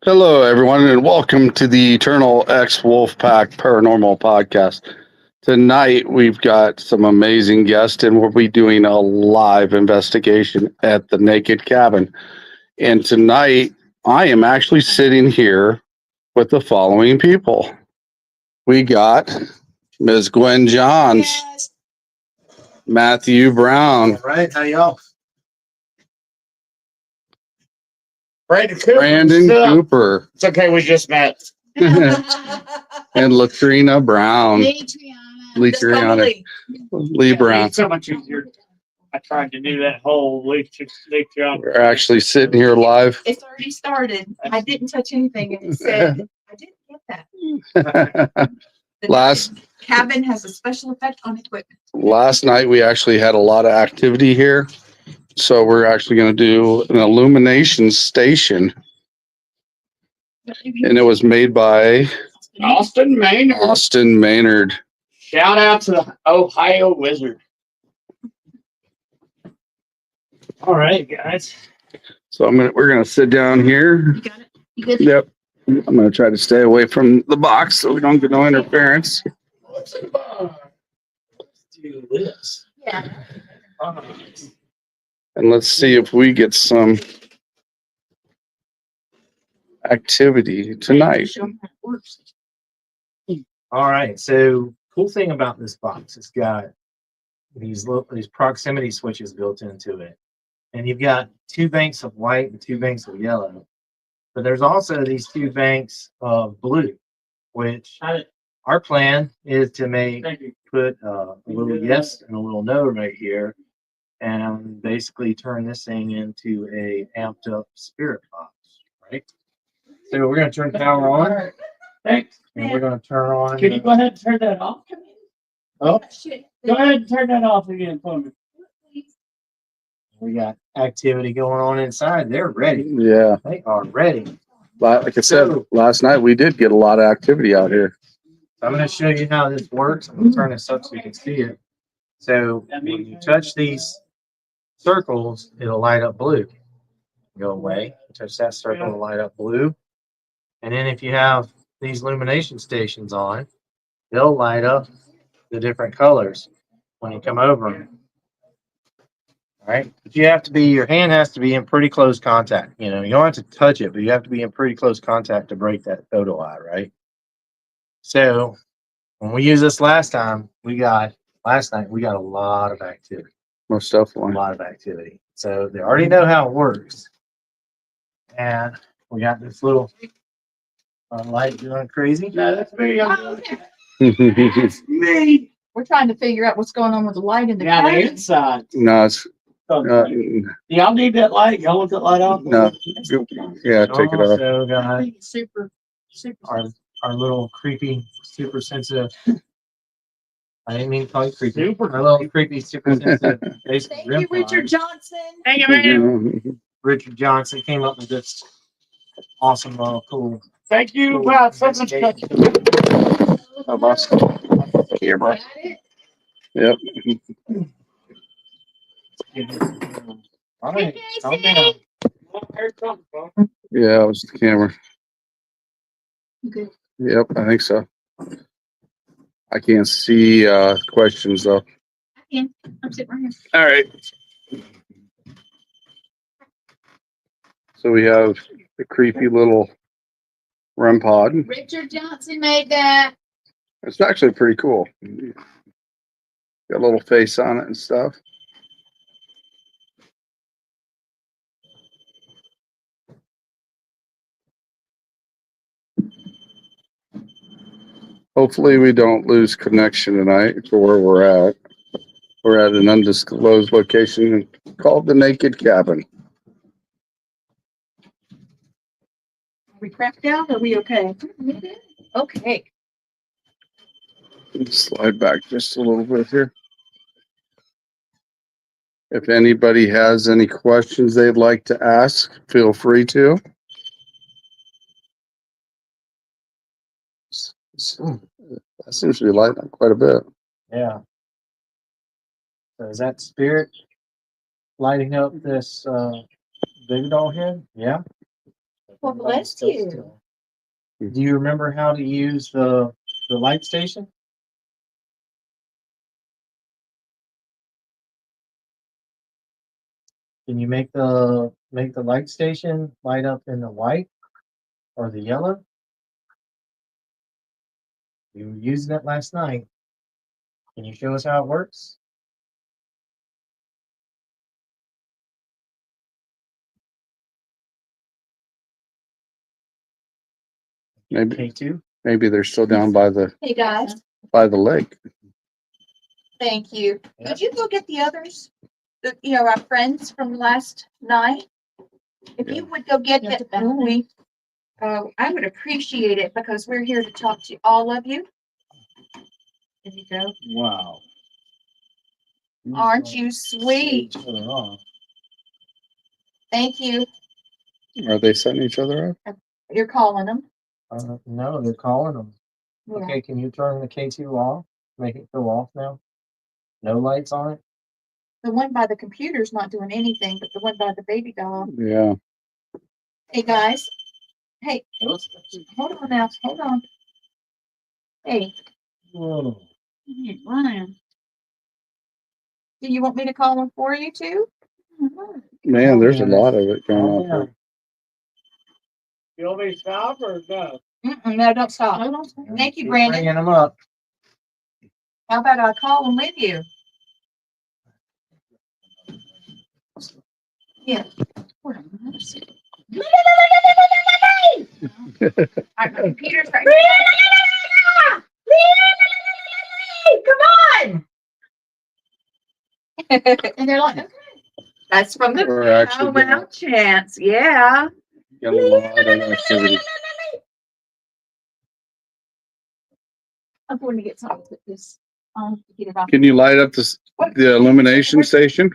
Hello, everyone, and welcome to the Eternal X Wolfpack Paranormal Podcast. Tonight, we've got some amazing guests, and we'll be doing a live investigation at the Naked Cabin. And tonight, I am actually sitting here with the following people. We got Ms. Gwen Johns, Yes. Matthew Brown, All right, how y'all? Brandon Cooper. Brandon Cooper, It's okay, we just met. and Leitreanna Brown. Leitreanna. Lee Brown. It's so much easier. I tried to do that whole Leitreanna. We're actually sitting here live. It's already started. I didn't touch anything, and it said I didn't get that. The Last cabin has a special effect on equipment. last night we actually had a lot of activity here, so we're actually going to do an illumination station, and it was made by Austin, Maine. Austin Maynard. Shout out to the Ohio Wizard. All right, guys. So we're gonna sit down here. You got it. You good? Yep. I'm gonna try to stay away from the box so we don't get no interference. What's in the box? Let's do this. Yeah. And let's see if we get some activity tonight. Show 'em how it works. All right. So, cool thing about this box, it's got these proximity switches built into it, and you've got two banks of white and two banks of yellow. But there's also these two banks of blue, which our plan is to put a little yes and a little no right here, and basically turn this thing into a amped up spirit box, right? So we're gonna turn the power on. Thanks. And we're gonna turn on. Can you go ahead and turn that off? Oh, Go ahead and turn that off again for me. we got activity going on inside. They're ready. Yeah. They are ready. Like I said, last night we did get a lot of activity out here. I'm going to show you how this works. I'm going to turn this up so you can see it. So when you touch these circles, it'll light up blue. Go away. Touch that circle, it'll light up blue. And then if you have these illumination stations on, they'll light up the different colors when you come over them. All right. But your hand has to be in pretty close contact. You know, you don't have to touch it, but you have to be in pretty close contact to break that photo eye, right? So when we used this last night, we got a lot of activity. Most A definitely. lot of activity. So they already know how it works. And we got this little light going crazy. No, that's me. Oh, okay. Me. We're trying to figure out what's going on with the light in the Yeah, the cabin. inside. No, it's Y'all need that light? Y'all want that light off? no. Yeah, take it off. Also I got think it's super. our little creepy, super sensitive. I didn't mean to call you creepy. Super Our little creepy, super sensitive. Thank you, Richard Johnson. Thank you, man. Richard Johnson came up with this awesome, cool. Thank you. Wow, so much. How about camera? Got it? Yep. All right, Hey, calm Casey. down. Yeah, it was the camera. Good. Yep, I think so. I can't see questions though. I can. I'm sitting right here. All right. So we have the creepy little REM pod. Richard Johnson made that. It's actually pretty cool. Got a little face on it and stuff. Hopefully we don't lose connection tonight for where we're at. We're at an undisclosed location called the Naked Cabin. Are we cracked out? Are we okay? Okay. Slide back just a little bit here. If anybody has any questions they'd like to ask, feel free to. That seems to be lighting up quite a bit. Yeah. So is that spirit lighting up this big doll here? Yeah. Well, bless you. Do you remember how to use the light station? Can you make the light station light up in the white or the yellow? You were using it last night. Can you show us how it works? Maybe K2? maybe they're still down by the Hey, guys, lake. thank you. Yeah. Could you go get the others? Our friends from last night? If you would go get them, I would appreciate it because we're here to talk to all of you. There you go. Wow. Aren't you sweet? Thank you. Are they setting each other up? You're calling them. No, they're calling them. Yeah. Okay, can you turn the K2 off? Make it go off now? No lights on it? The one by the computer's not doing anything, but the one by the baby doll. Yeah. Hey, guys. Hey, hold on now. Hold on. Hey, Whoa. Ryan. Do you want me to call them for you too? Man, there's a lot of it going on. Yeah. You want me to stop or no? No, don't stop. Thank you, Keep Brandon. bringing them up. How about I call them with you? Yeah. All right, my computer's right. Come on! And they're like, okay. That's from the We're actually Powwow chants. Yeah. got a lot of activity. I'm going to get something to put this on to get it off. Can you light up the illumination station?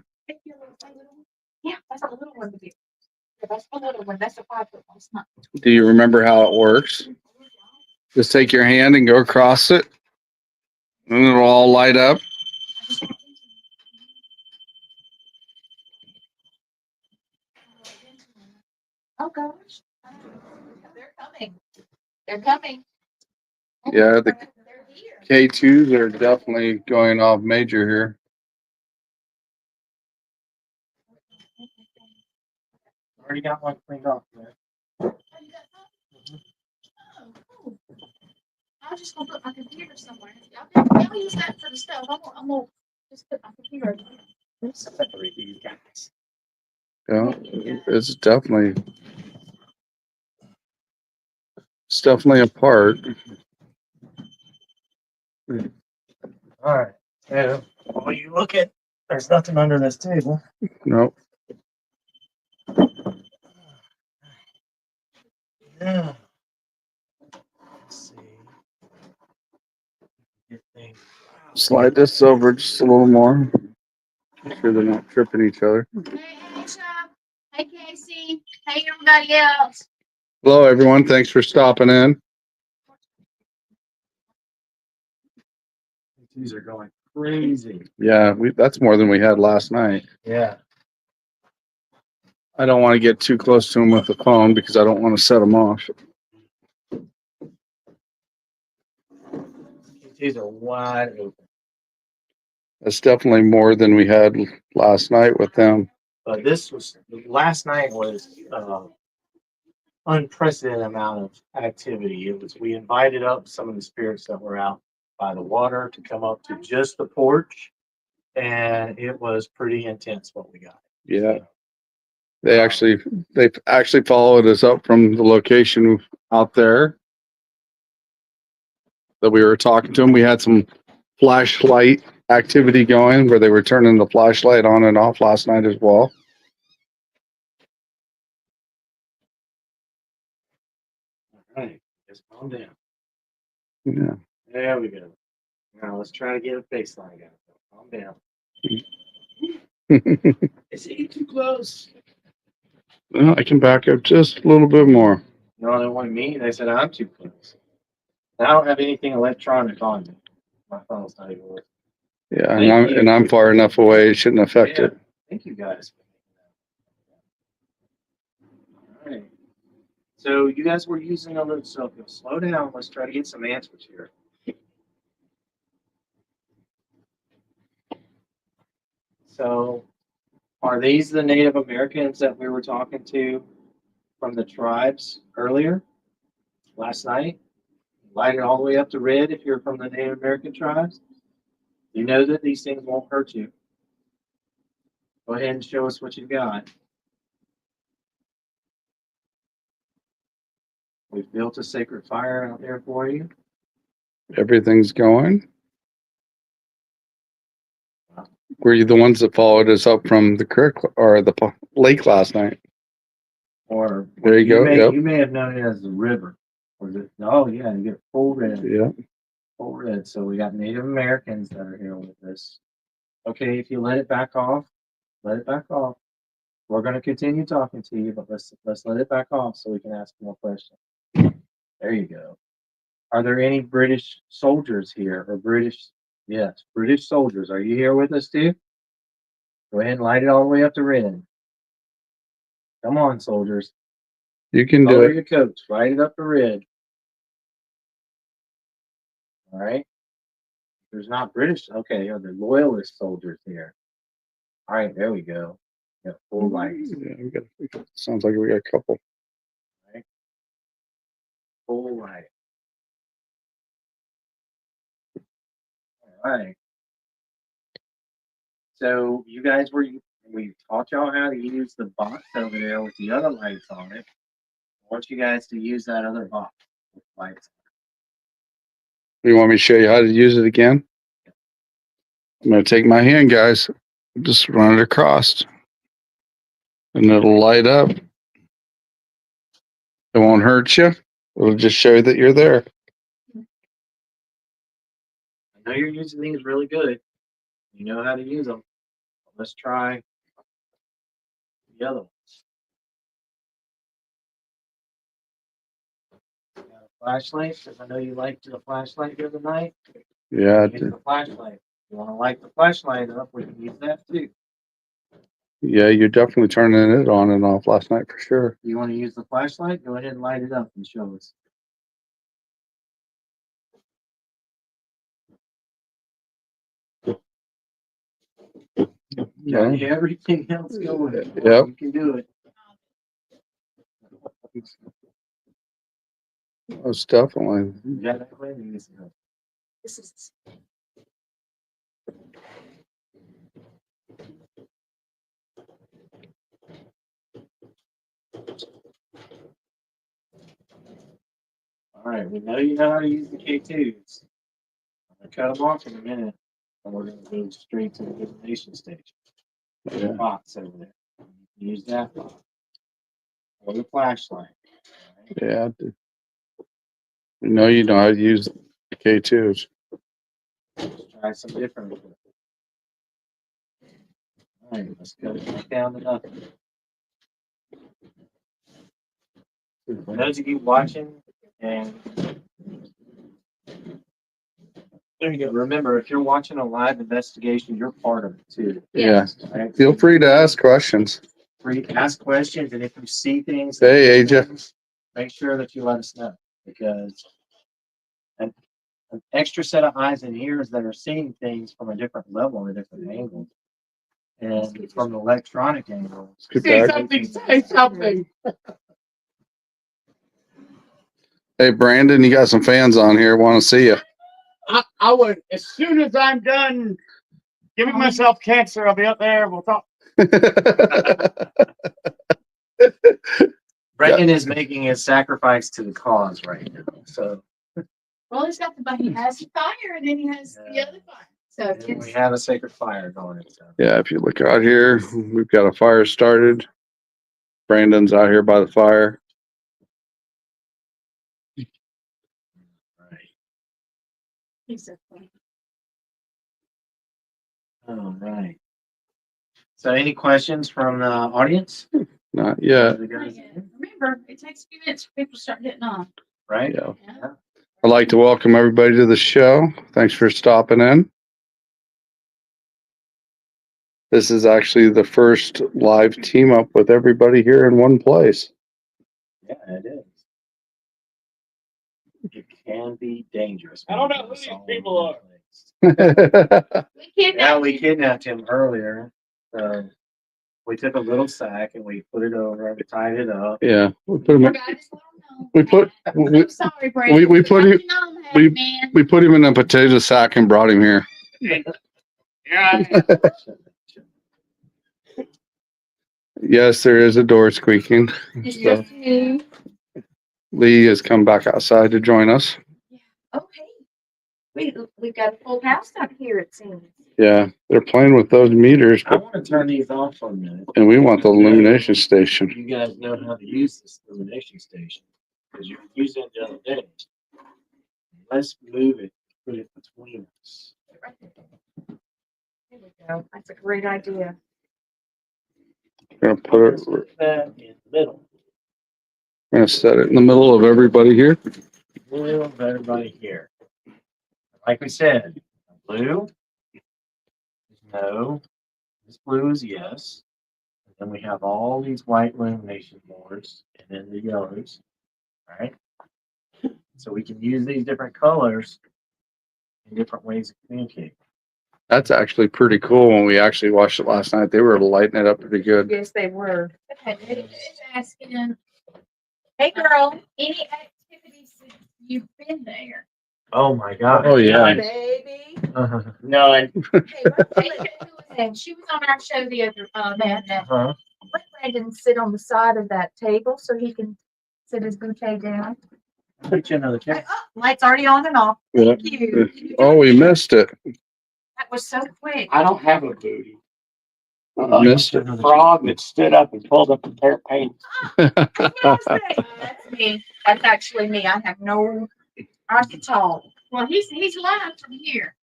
Yeah, that's a little one. That's the little one. That's a 5-foot one. It's not. Do you remember how it works? Just take your hand and go across it, and it'll all light up. Oh gosh. They're coming. They're coming. Yeah, the They're here. K2s are definitely going off major here. Already got one cleaned off there. Oh, cool. I'm just gonna put my computer somewhere. I'll use that for the stove. I'm gonna just put my computer. Separate these guys. Yeah, it's definitely a part. All right. So while you look at, there's nothing under this table. Nope. Yeah. Let's see. Get things. Slide this over just a little more. Make sure they're not tripping each other. Hey, Sean. Hey, Casey. Hey, everybody else. Hello, everyone. Thanks for stopping in. These are going crazy. Yeah, that's more than we had last night. Yeah. I don't want to get too close to them with the phone because I don't want to set them off. These are wide open. That's definitely more than we had last night with them. But last night was unprecedented amount of activity. We invited up some of the spirits that were out by the water to come up to just the porch, and it was pretty intense what we got. Yeah. They've actually followed us up from the location out there that we were talking to them. We had some flashlight activity going where they were turning the flashlight on and off last night as well. All right, just calm down. Yeah. There we go. Now let's try to get a baseline going. Calm down. Is he too close? Well, I can back up just a little bit more. No, they wanted me. They said I'm too close. I don't have anything electronic on me. My phone's not even working. Yeah, Thank you. and I'm far enough away, it shouldn't affect Yeah. it. Thank you guys. All right. So you guys were using a little, so if you'll slow down, let's try to get some answers here. So are these the Native Americans that we were talking to from the tribes earlier, last night? Light it all the way up to red if you're from the Native American tribes. You know that these things won't hurt you. Go ahead and show us what you've got. We've built a sacred fire out there for you. Everything's going. Were you the ones that followed us up from the creek or the lake last night? Or There you go. Yep. You may have known it as the river. Was it? Oh yeah, you get full red. Yeah. Full red. So we got Native Americans that are here with us. Okay, if you let it back off, let it back off. We're going to continue talking to you, but let's let it back off so we can ask more questions. There you go. Are there any British soldiers here or British? Yes, British soldiers. Are you here with us too? Go ahead and light it all the way up to red. Come on, soldiers. You can do Lower it. your coats. Light it up to red. All right. There's not British. Okay, are there loyalist soldiers here? All right, there we go. Got full lights. Yeah, sounds like we got a couple. Right. Full light. All right. So you guys we taught y'all how to use the box over there with the other lights on it. I want you guys to use that other box with lights. You want me to show you how to use it again? I'm going to take my hand, guys. Just run it across. And it'll light up. It won't hurt you. It'll just show you that you're there. I know you're using these really good. You know how to use them. Let's try the other ones. Got a flashlight, because I know you liked the flashlight the other night. Yeah. Use the flashlight. You want to light the flashlight up, we can use that too. Yeah, you're definitely turning it on and off last night for sure. You want to use the flashlight? Go ahead and light it up and show us. Got everything else going. Yep. You can do it. Most definitely. Yeah, that way you use it. This is. All right, we know you know how to use the K2s. I'm gonna cut them off in a minute, and we're gonna go straight to the illumination stage. There's a box over there. You can use that box. Or the flashlight. All right? Yeah. You know how to use the K2s. Let's try some different. All right, let's cut it back down to nothing. For those of you watching, and there you go. Remember, if you're watching a live investigation, you're part of it too. Yeah. Right? Feel free to ask questions. Free to ask questions, and if you see things, Hey, AJ. make sure that you let us know, because an extra set of eyes and ears that are seeing things from a different level and a different angle, and from an electronic angle. Say something, say something. Hey, Brandon, you got some fans on here. Want to see you. I would, as soon as I'm done giving myself cancer, I'll be up there. We'll talk. Brendan is making his sacrifice to the cause right now. So Well, he's got he has the fire and then he has the other fire. So and we have a sacred fire going. So. Yeah, if you look out here, we've got a fire started. Brandon's out here by the fire. Right. he's a fire. All right. So any questions from the audience? Not yet. Remember, it takes a few minutes for people to start getting on. Right? Yeah. Yeah. I'd like to welcome everybody to the show. Thanks for stopping in. This is actually the first live team up with everybody here in one place. Yeah, it is. can be dangerous. I don't know who these people are. Yeah, we kidnapped him earlier. We took a little sack and we put it over and tied it up. Yeah, we put him. We I'm sorry, Brandon. we put him. You know I'm we- happy, man. We put him in a potato sack and brought him here. Yeah. Yes, there is a door squeaking. It's So just you. Lee has come back outside to join us. Okay. We've got a full house out here, it seems. Yeah, they're playing with those meters, I but want to turn these off for a minute. and we want the illumination station. You guys know how to use this illumination station because you used it the other day. Let's move it, put it between us. There we go. That's a great idea. We're gonna put Let's it. put that in the middle. We're gonna set it in the middle of everybody here. Middle of everybody here. Like we said, blue is no. This blue is yes. And then we have all these white illumination boards and then the yellows. All right. So we can use these different colors in different ways to communicate. That's actually pretty cool. When we actually watched it last night, they were lighting it up pretty good. Yes, they were. Okay, it's asking Hey, girl. any activities since you've been there. Oh my God. Oh yeah. Baby. None. And she was on our show the other that Uh-huh. Let Brandon sit on the side of that table so he can sit his bouquet down. Put you another chair. Oh, light's already on and off. Yeah. Thank you. Oh, we missed it. That was so quick. I don't have a booty. Missed The frog that stood up and pulled up a pair of pants. That's me. That's actually me. I have no, I can talk. Well, he's live from here.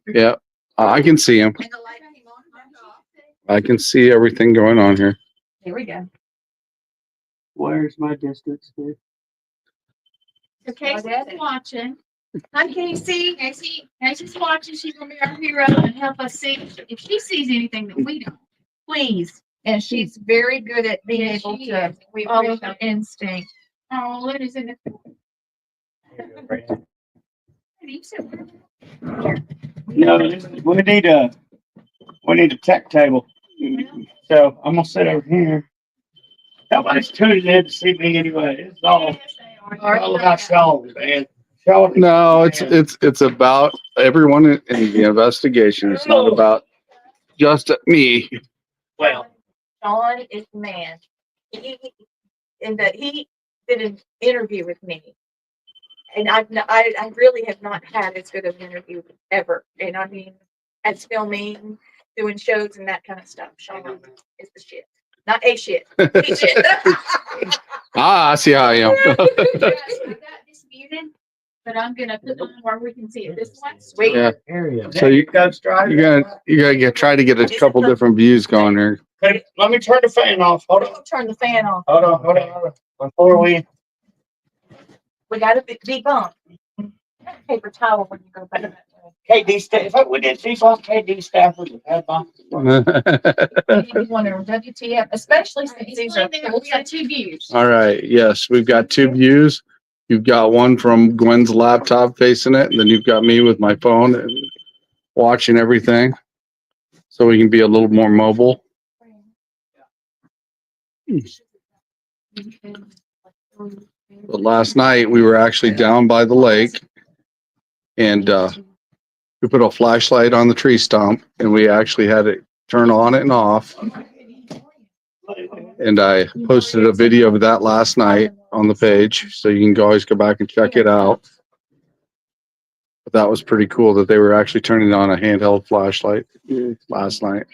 Yeah, I can see him. And the light came on and off. I can see everything going on here. Here we go. Where's my distance? Here? So Casey's watching. Hi, Casey. Casey's watching. She's gonna be our hero and help us see if she sees anything that we don't. Please. And she's very good at being Yes, able she to is. We follow appreciate her it. instinct. Oh, Luna's in the. No, we need a tech table. So I'm gonna sit over here. Nobody's tuning in to see me anyway. It's all about Shawn, man. Shawn. No, it's about everyone in the investigation. It's not about just me. Well, Shawn is the man. He did an interview with me. And I really have not had as good of an interview ever. And I mean, as filming, doing shows and that kind of stuff. Shawn is the shit. Not a shit. He shit. I see how I am. I got this muted, but I'm gonna put on where we can see it. This one. Sweet. Yeah. Area. So you Ghost Rider. you gotta try to get a couple different views going here. Hey, let me turn the fan off. Hold on. Turn the fan off. Hold on. Before we. We gotta debunk. Paper towel when you go back that way. KD Stafford. We did see some KD Stafford. You want to WTF, especially since these are. We got two views. All right. Yes, we've got two views. You've got one from Gwen's laptop facing it, and then you've got me with my phone and watching everything, so we can be a little more mobile. But last night we were actually down by the lake, and we put a flashlight on the tree stump, and we actually had it turn on and off. And I posted a video of that last night on the page, so you can always go back and check it out. But that was pretty cool that they were actually turning on a handheld flashlight last night.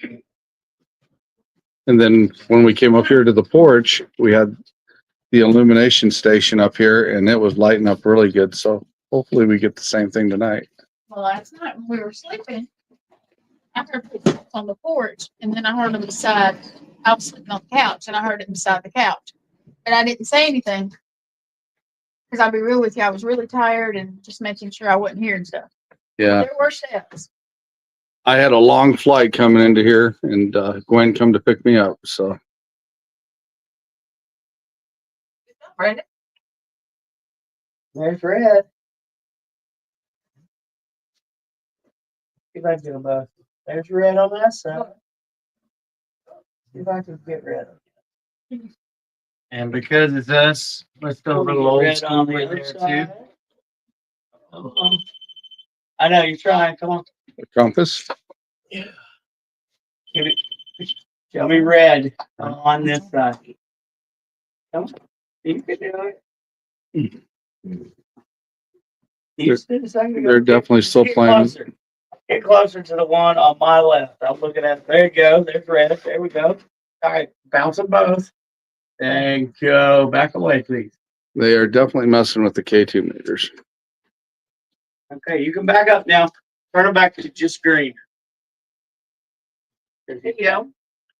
And then when we came up here to the porch, we had the illumination station up here, and it was lighting up really good. So hopefully we get the same thing tonight. Well, last night when we were sleeping, I heard footsteps on the porch, and then I heard them beside. I was sleeping on the couch, and I heard it beside the couch, and I didn't say anything because I'll be real with you, I was really tired and just making sure I wasn't hearing stuff. Yeah, There were steps. I had a long flight coming into here, and Gwen come to pick me up. So Brandon? There's Red. if I can get them both. There's red on that side. See if I can get red. And because it's us, let's go a little old Red school on the in other there too. side. I know you're trying. Come on. A compass. Give it. Show me red on this side. Come on. You can do it. They're definitely still Get playing. closer. Get closer to the one on my left. I'm looking at it. There you go. There's red. There we go. All right. Bounce them both. And go back away, please. They are definitely messing with the K2 meters. Okay, you can back up now. Turn them back to just green. There you go.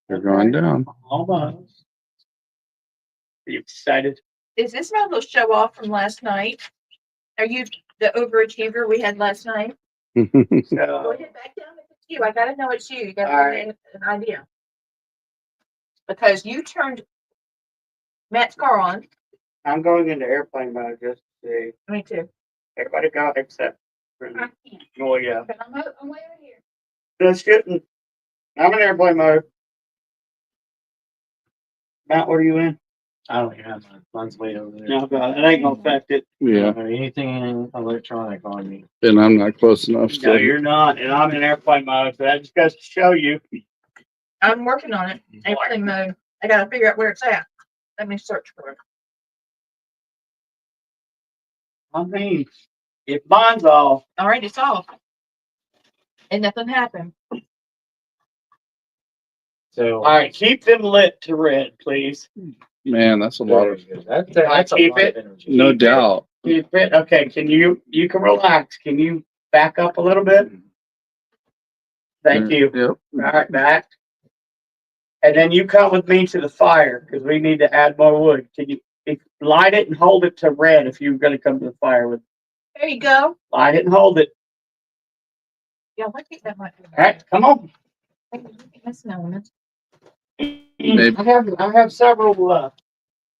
They're going down. Almost. Are you excited? Is this my little show off from last night? Are you the overachiever we had last night? Go So, ahead, back down if it's you. I gotta know it's you. You gotta All give me an idea. Because you turned Matt's car on. I'm going into airplane mode just to see. Me too. Everybody go except for I can't, oh yeah. but I'm way over here. That's good. I'm in airplane mode. Matt, what are you in? I don't even have mine's way over there. No, God, it ain't gonna affect it. I Yeah, don't have anything electronic on me. and I'm not close enough. No, To, you're not, and I'm in airplane mode, so that just goes to show you. I'm working on it. Airplane mode. I gotta figure out where it's at. Let me search for it. I mean, if mine's off, All right, it's off. And nothing happened. So all right, keep them lit to red, please. man, that's a lot of. that's a Keep lot it. of energy. No doubt. Keep it. Okay, you can relax. Can you back up a little bit? Thank you. Yep. All right, back. And then you come with me to the fire because we need to add more wood. Can you light it and hold it to red if you're going to come to the fire with? There you go. Light it and hold it. Yeah, I think that might be. All right, come on. That's an element. Maybe. I have several. I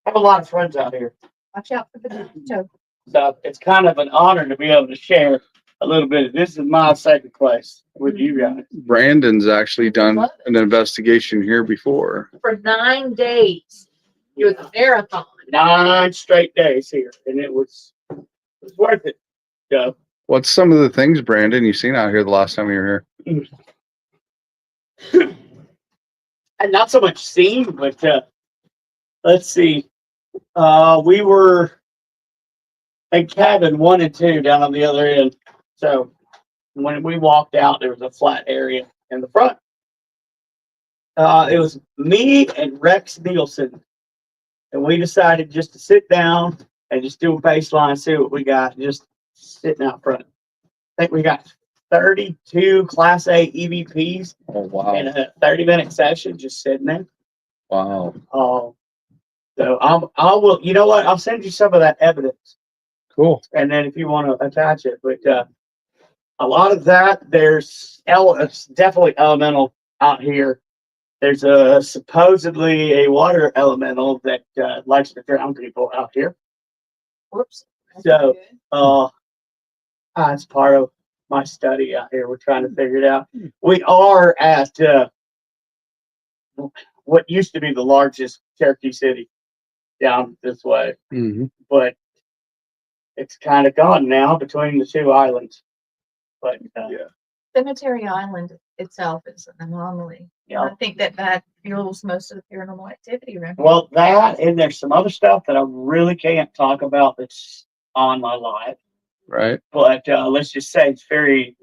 have a lot of friends out here, Watch out for the toe. so it's kind of an honor to be able to share a little bit. This is my second place with you guys. Brandon's actually done an investigation here before. For 9 days. It was a marathon. 9 straight days here, and it was worth it. So What's some of the things, Brandon, you seen out here the last time you were here? and not so much seen, but let's see. We were in cabin 1 and 2 down on the other end. So when we walked out, there was a flat area in the front. It was me and Rex Nielsen, and we decided just to sit down and just do a baseline, see what we got, just sitting out front. I think we got 32 Class A EVPs Oh, wow. in a 30-minute session, just sitting there. Wow. So I will. You know what? I'll send you some of that evidence, Cool. and then if you want to attach it. But a lot of that, it's definitely elemental out here. There's supposedly a water elemental that likes to drown people out here. Whoops. So that's part of my study out here. We're trying to figure it out. We are at what used to be the largest Cherokee city down this way, Mm-hmm. but it's kind of gone now between the 2 islands. But Yeah. Cemetery Island itself is an anomaly. yeah. I think that fuels most of the paranormal activity around here. Well, that and there's some other stuff that I really can't talk about that's on my life. Right. But let's just say it's very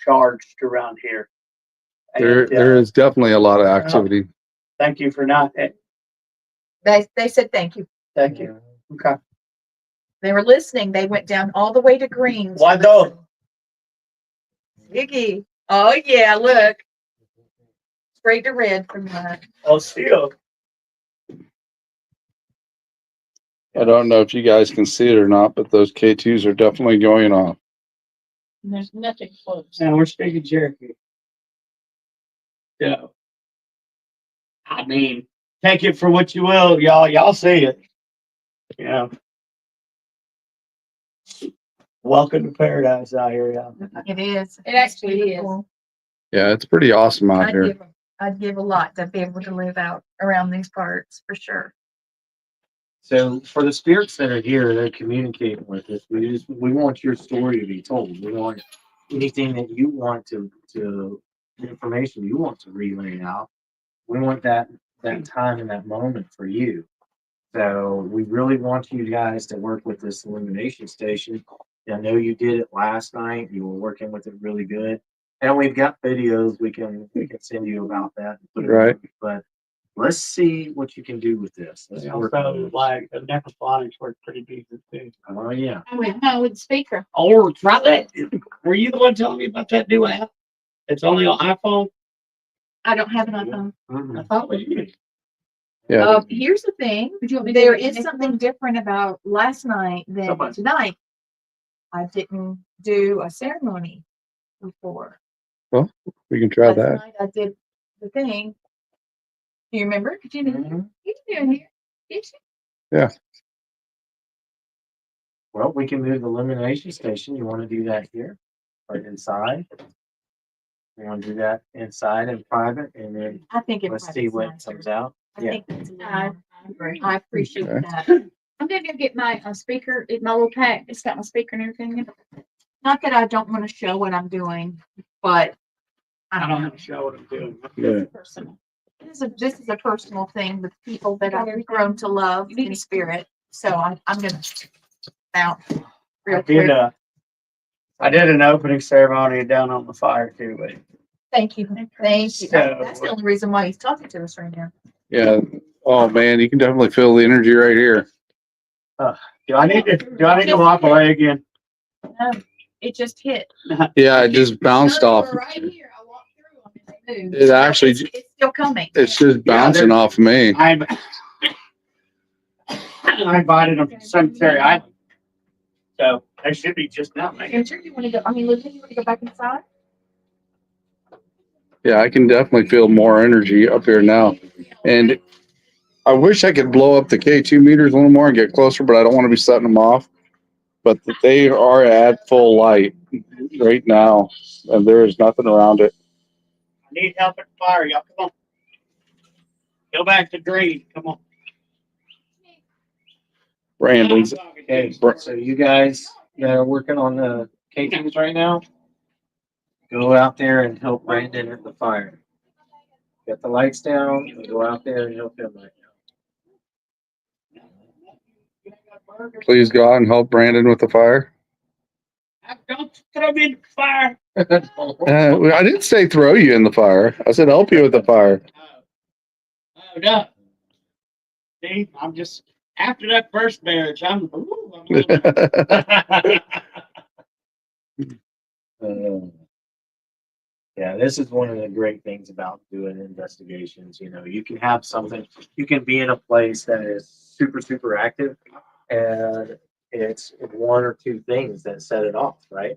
charged around here. There is definitely a lot of activity. Thank you for not. They said thank you. Thank you. Okay. They were listening. They went down all the way to Greens. Why don't? Iggy. Oh yeah, look. Straight to red from that. Oh, still. I don't know if you guys can see it or not, but those K2s are definitely going off. And there's nothing close. And we're speaking Cherokee. So, I mean, take it for what you will, y'all. Y'all see it. You know. welcome to paradise out here. Yeah. It is. It actually is. beautiful. Yeah, it's pretty awesome out here. I'd give a lot to be able to live out around these parts for sure. So for the spirits that are here, they're communicating with us. We want your story to be told. We want anything that you want to information you want to relay out. We want that time and that moment for you. So we really want you guys to work with this illumination station. I know you did it last night. You were working with it really good. And we've got videos we can send you about that. And put it Right. on. But let's see what you can do with this. Let's work on Also, it. like the necrophonics work pretty decent too. Oh yeah. No, with the speaker. Or try that. Were you the one telling me about that new app? It's only on iPhone. I don't have an iPhone. I thought we did. Yeah. Here's the thing. Would you want me to There do it is next something month? different about last night than Somebody- tonight. I didn't do a ceremony before. We can try Last that. night I did the thing. Do you remember? Did you know? Mhm. You can do it here. Did you? Well, we can move the illumination station. You want to do that here or inside? You want to do that inside and private, and then I think it let's was see what nicer. comes out. I Yeah. think that's a little I more- agree. I appreciate Okay. that. I'm gonna go get my speaker in my little pack. It's got my speaker and everything in it. Not that I don't want to show what I'm doing, but I I don't don't know. have to show what I'm doing. Yeah. Personal. This is a personal thing with people that I've grown to love in spirit. So I'm gonna bounce real I quick. did I did an opening ceremony down on the fire too, but Thank you. Thank you. So- That's the only reason why he's talking to us right now. Yeah. Oh man, you can definitely feel the energy right here. do I need to walk away again? No, it just hit. Yeah, it just bounced No, they off. were right here. I walked through them and they moved. It actually, It's still coming. it's just bouncing they're- off me. I invited them to Cemetery Island. So they should be just now, man. I'm sure you want to go. I mean, Lucy, you want to go back inside? Yeah, I can definitely feel more energy up here now. And I wish I could blow up the K2 meters a little more and get closer, but I don't want to be setting them off. But they are at full light right now, and there is nothing around it. I need help at the fire, y'all. Come on. Go back to green. Come on. Brandon's. Okay, so you guys that are working on the K2s right now, go out there and help Brandon at the fire. Get the lights down, and go out there and help him right Please go out and help Brandon with the fire. Don't throw me in the fire. now. I didn't say throw you in the fire. I said help you with the fire. Oh, no. See, I'm just, after that first marriage, I'm Yeah, this is one of the great things about doing investigations. You know, you can have something, you can be in a place that is super, super active, and it's one or two things that set it off, right?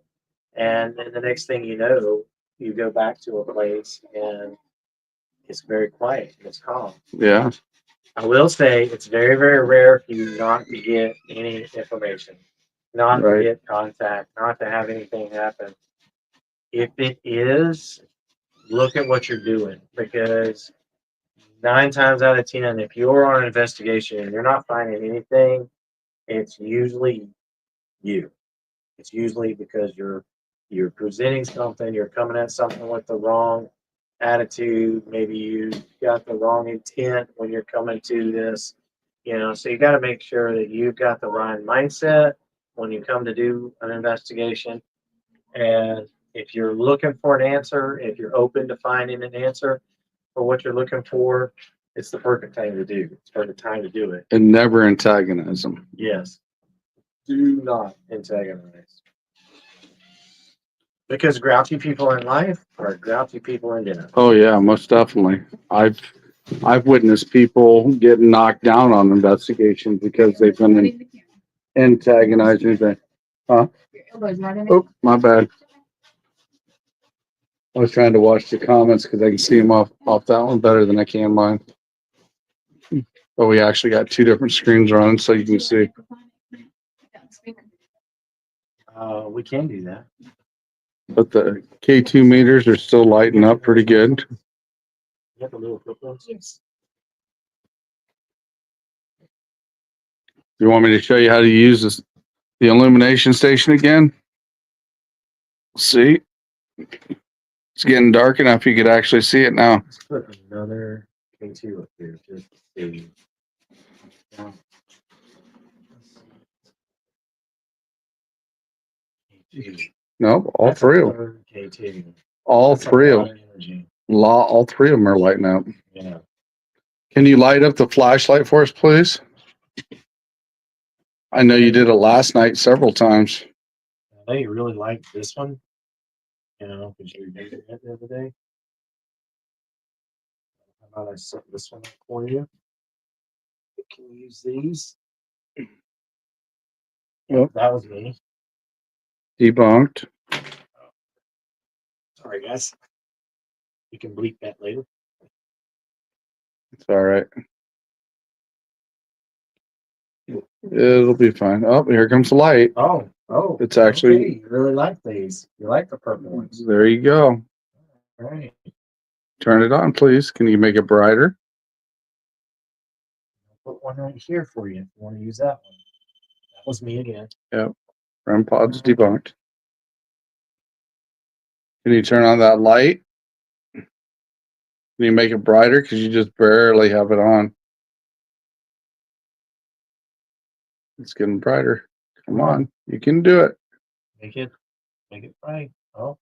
And then the next thing you know, you go back to a place and it's very quiet and it's calm. Yeah. I will say it's very, very rare for you not to get any information, not Right. to get contact, not to have anything happen. If it is, look at what you're doing, because 9 times out of 10, if you're on an investigation and you're not finding anything, it's usually you. It's usually because you're presenting something, you're coming at something with the wrong attitude, maybe you got the wrong intent when you're coming to this, you know, so you got to make sure that you've got the right mindset when you come to do an investigation. And if you're looking for an answer, if you're open to finding an answer for what you're looking for, it's the perfect time to do. It's the perfect time to do it. And never antagonize them. Yes. Do not antagonize. Because grouchy people in life are grouchy people in dinner. Oh yeah, most definitely. I've witnessed people get knocked down on investigations because they've been antagonizing. Your elbow's right in it. Oh, my bad. I was trying to watch the comments because I can see them off that one better than I can mine. But we actually got 2 different screens running, so you can see. We can do that. But the K2 meters are still lighting up pretty good. You have the little flip ones? Yes. You want me to show you how to use this, the illumination station again? See? It's getting dark enough you could actually see it now. Let's put another K2 up here. Just to see. Now, K2. Nope, all That's a three of them. third K2. All That's a three of lot them. of energy. All three of them are lighting up. Yeah. Can you light up the flashlight for us, please? I know you did it last night several times. I know you really like this one. You know, because you were using it the other day. How about I set this one up for you? You can use these. Yep. That was me. Debunked. Sorry, guys. You can bleep that later. It's all right. It'll be fine. Oh, here comes the light. Oh. It's actually- okay, you really like these. You like the purple ones. There you go. All right. Turn it on, please. Can you make it brighter? I'll put one right here for you if you want to use that one. That was me again. REM pod's debunked. Can you turn on that light? Can you make it brighter? Because you just barely have it on. It's getting brighter. Come on. You can do it. Make it bright. Oh,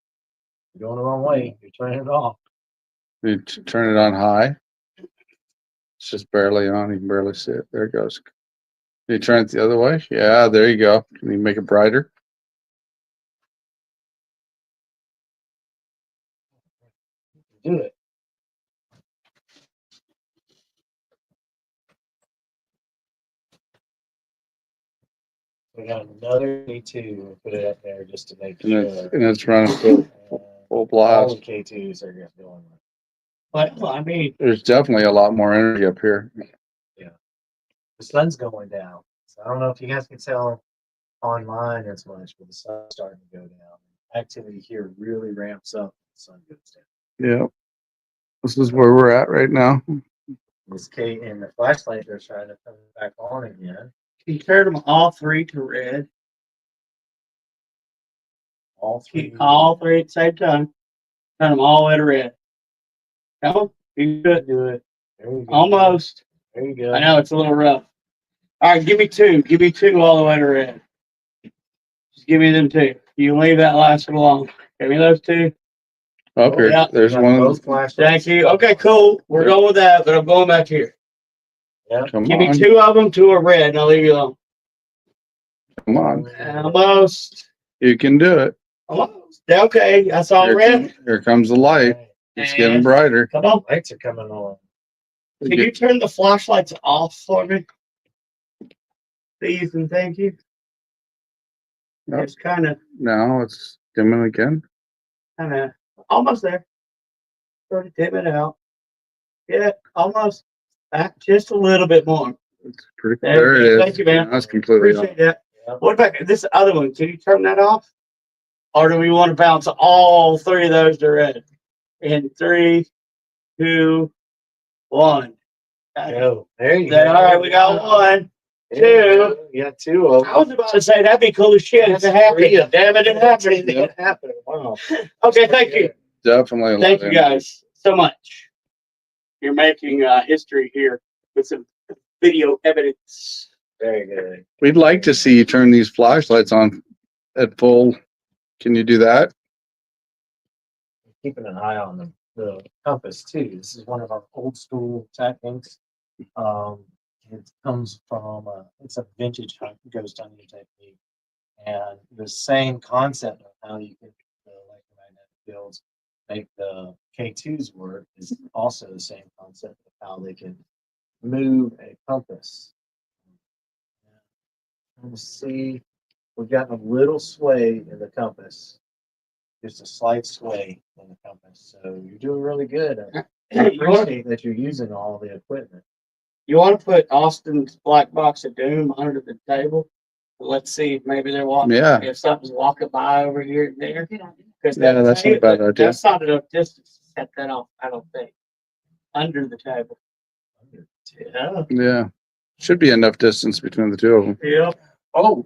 you're going the wrong way. You're turning it off. You turn it on high. It's just barely on. You can barely see it. There it goes. Can you turn it the other way? Yeah, there you go. Can you make it brighter? Do it. We got another K2. We'll put it up there just to make And sure. it's running full All blast. the K2s are going. But, well, I mean, There's definitely a lot more energy up here. The sun's going down. So I don't know if you guys can tell online as much, but the sun's starting to go down. Activity here really ramps up when the sun goes down. Yeah. This is where we're at right now. This K and the flashlight, they're trying to come back on again. you turned them all three to red. All three. Keep all three at the same time. Turn them all the way to red. Come on, you do it. Do it. There you go. Almost. There you go. I know it's a little rough. All right, give me two. Give me two all the way to red. Just give me them two. You can leave that last one alone. Give me those two. Up here, Yeah. there's Got one. both flashlights. Thank you. Okay, cool. We're going with that, but I'm going back here. Yeah. Come Give me on. two of them, two are red, and I'll leave you alone. Come on. Almost. You can do it. Almost. Okay, I saw red. Here comes the light. It's getting And- brighter. Come on. Lights are coming on. Can you turn the flashlights off for me? Please and thank you. Nope. It's kind of Now it's dimming again. almost there. Sort of dim it out. Yeah, almost. Back just a little bit more. It's pretty. There There we it go. is. Thank you, man. That's completely off. Appreciate that. Yeah. What about this other one? Can you turn that off? Or do we want to bounce all three of those to red? In 3, 2, 1. Go. There you All go. right, we got one. There you go. You got two of them. I was about to say that'd be cool as shit if it happened. Damn it, it happened. It happened. Wow. Okay, thank you. Definitely. a lot Thank of you energy. guys so much. You're making history here with some video evidence. Very good. We'd like to see you turn these flashlights on at full. Can you do that? Keeping an eye on the compass too. This is one of our old school techniques. It comes from it's a vintage ghost hunting technique, and the same concept of how you can the electromagnetic fields make the K2s work is also the same concept of how they can move a compass. Let's see, we've gotten a little sway in the compass, just a slight sway in the compass. So you're doing really good. I You want, appreciate that you're using all the equipment. you want to put Austin's black box of doom under the table Let's see if maybe they're walking. Yeah. If something's walking by over here and there. Good idea. Because Yeah, that's not a bad idea. That's not enough distance to set that off, I don't think. Under the table. Yeah. Yeah. Should be enough distance between the two of them. Yeah. Oh.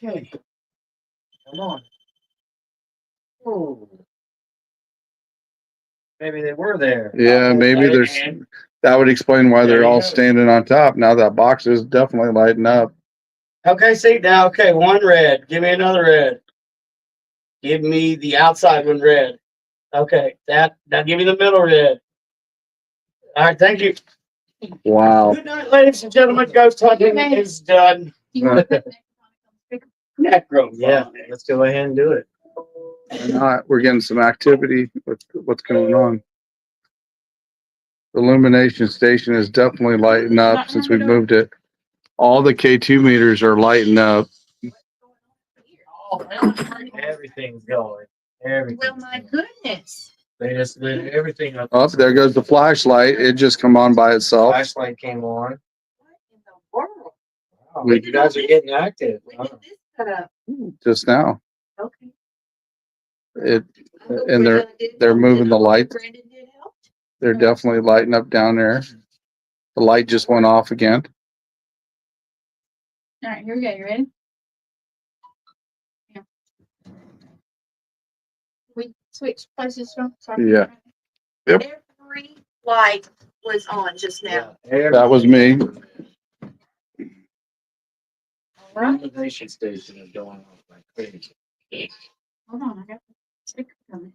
Okay. Come on. Oh. Maybe they were there. Yeah, maybe there's, that would explain why There they're you all go. standing on top. Now that box is definitely lighting up. Okay, see now, okay, one red. Give me another red. Give me the outside one red. Okay, now give me the middle red. All right, thank you. Wow. Good night, ladies and gentlemen. Ghost hunting is done. You want to put that on the Necro. Yeah, let's go ahead and do it. Why not? We're getting some activity with what's going on. The illumination station is definitely lighting up since we moved it. All the K2 meters are lighting up. Everything's going. Well, Everything's my going. goodness. They just lit everything up. Oh, there goes the flashlight. It just come on by itself. Flashlight came on. What in the world? Wow, you guys are getting active. When did this cut up? Just now. Okay. It, I hope and Brenda did they're help. moving the I hope lights. Brandon did help. They're definitely lighting up down there. The light just went off again. All right, here we go. You ready? Yeah. We switch places from. Yeah. Yep. Every light was on just now. That was me. Illumination station is going off like crazy. Hold on, I got the speaker coming.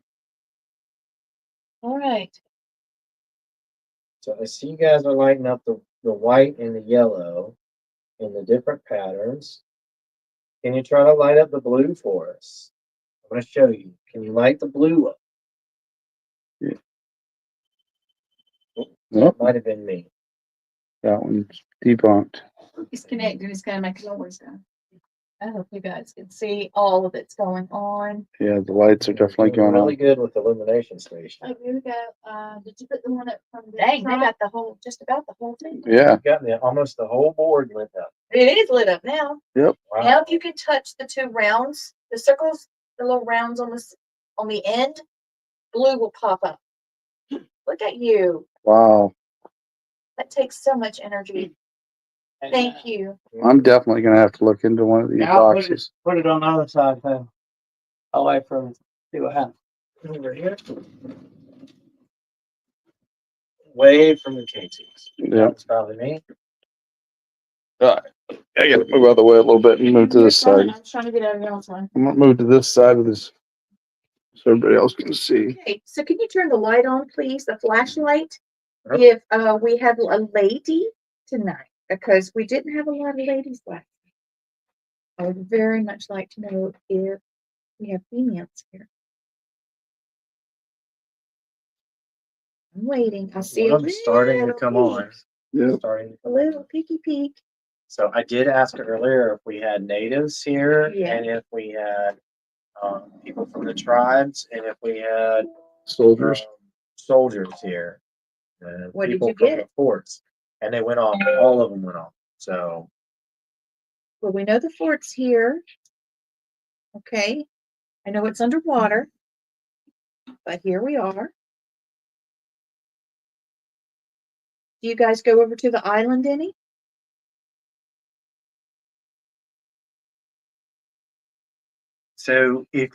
All right. So I see you guys are lighting up the white and the yellow in the different patterns. Can you try to light up the blue for us? I'm going to show you. Can you light the blue up? Nope, Might have been me. that one's debunked. It's connected. It's gonna make noise now. I hope you guys can see all of it's going on. Yeah, the lights are definitely Doing going really on. good with illumination station. Oh, here we go. Did you put the one up from the Dang, they front? got the whole, just about the whole thing. Yeah, You've got almost the whole board lit up. It is lit up now. Wow. Now, if you can touch the two rounds, the circles, the little rounds on the end, blue will pop up. Look at you. wow. That takes so much energy. Thank you. I'm definitely gonna have to look into one of these Now boxes. put it on the other side, though. Away from, see what happens. Over here. Way from the K2s. Yeah. That's probably me. I gotta move out of the way a little bit and move to this You're fine. side. I was trying to get out of y'all's way. I'm gonna move to this side of this so everybody else can see. Okay, so can you turn the light on, please, the flashlight? Yep. If we have a lady tonight, because we didn't have a lot of ladies last night. I would very much like to know if we have females here. I'm waiting. I see One of them starting to come on. Yep. Starting. a little peeky peek. So I did ask earlier if we had natives here Yeah. and if we had people from the tribes and if we had Soldiers. soldiers here. And What did people you from get? the forts. And they went off. All of them went off. So Well, we know the fort's here. Okay. I know it's underwater, but here we are. Do you guys go over to the island any? if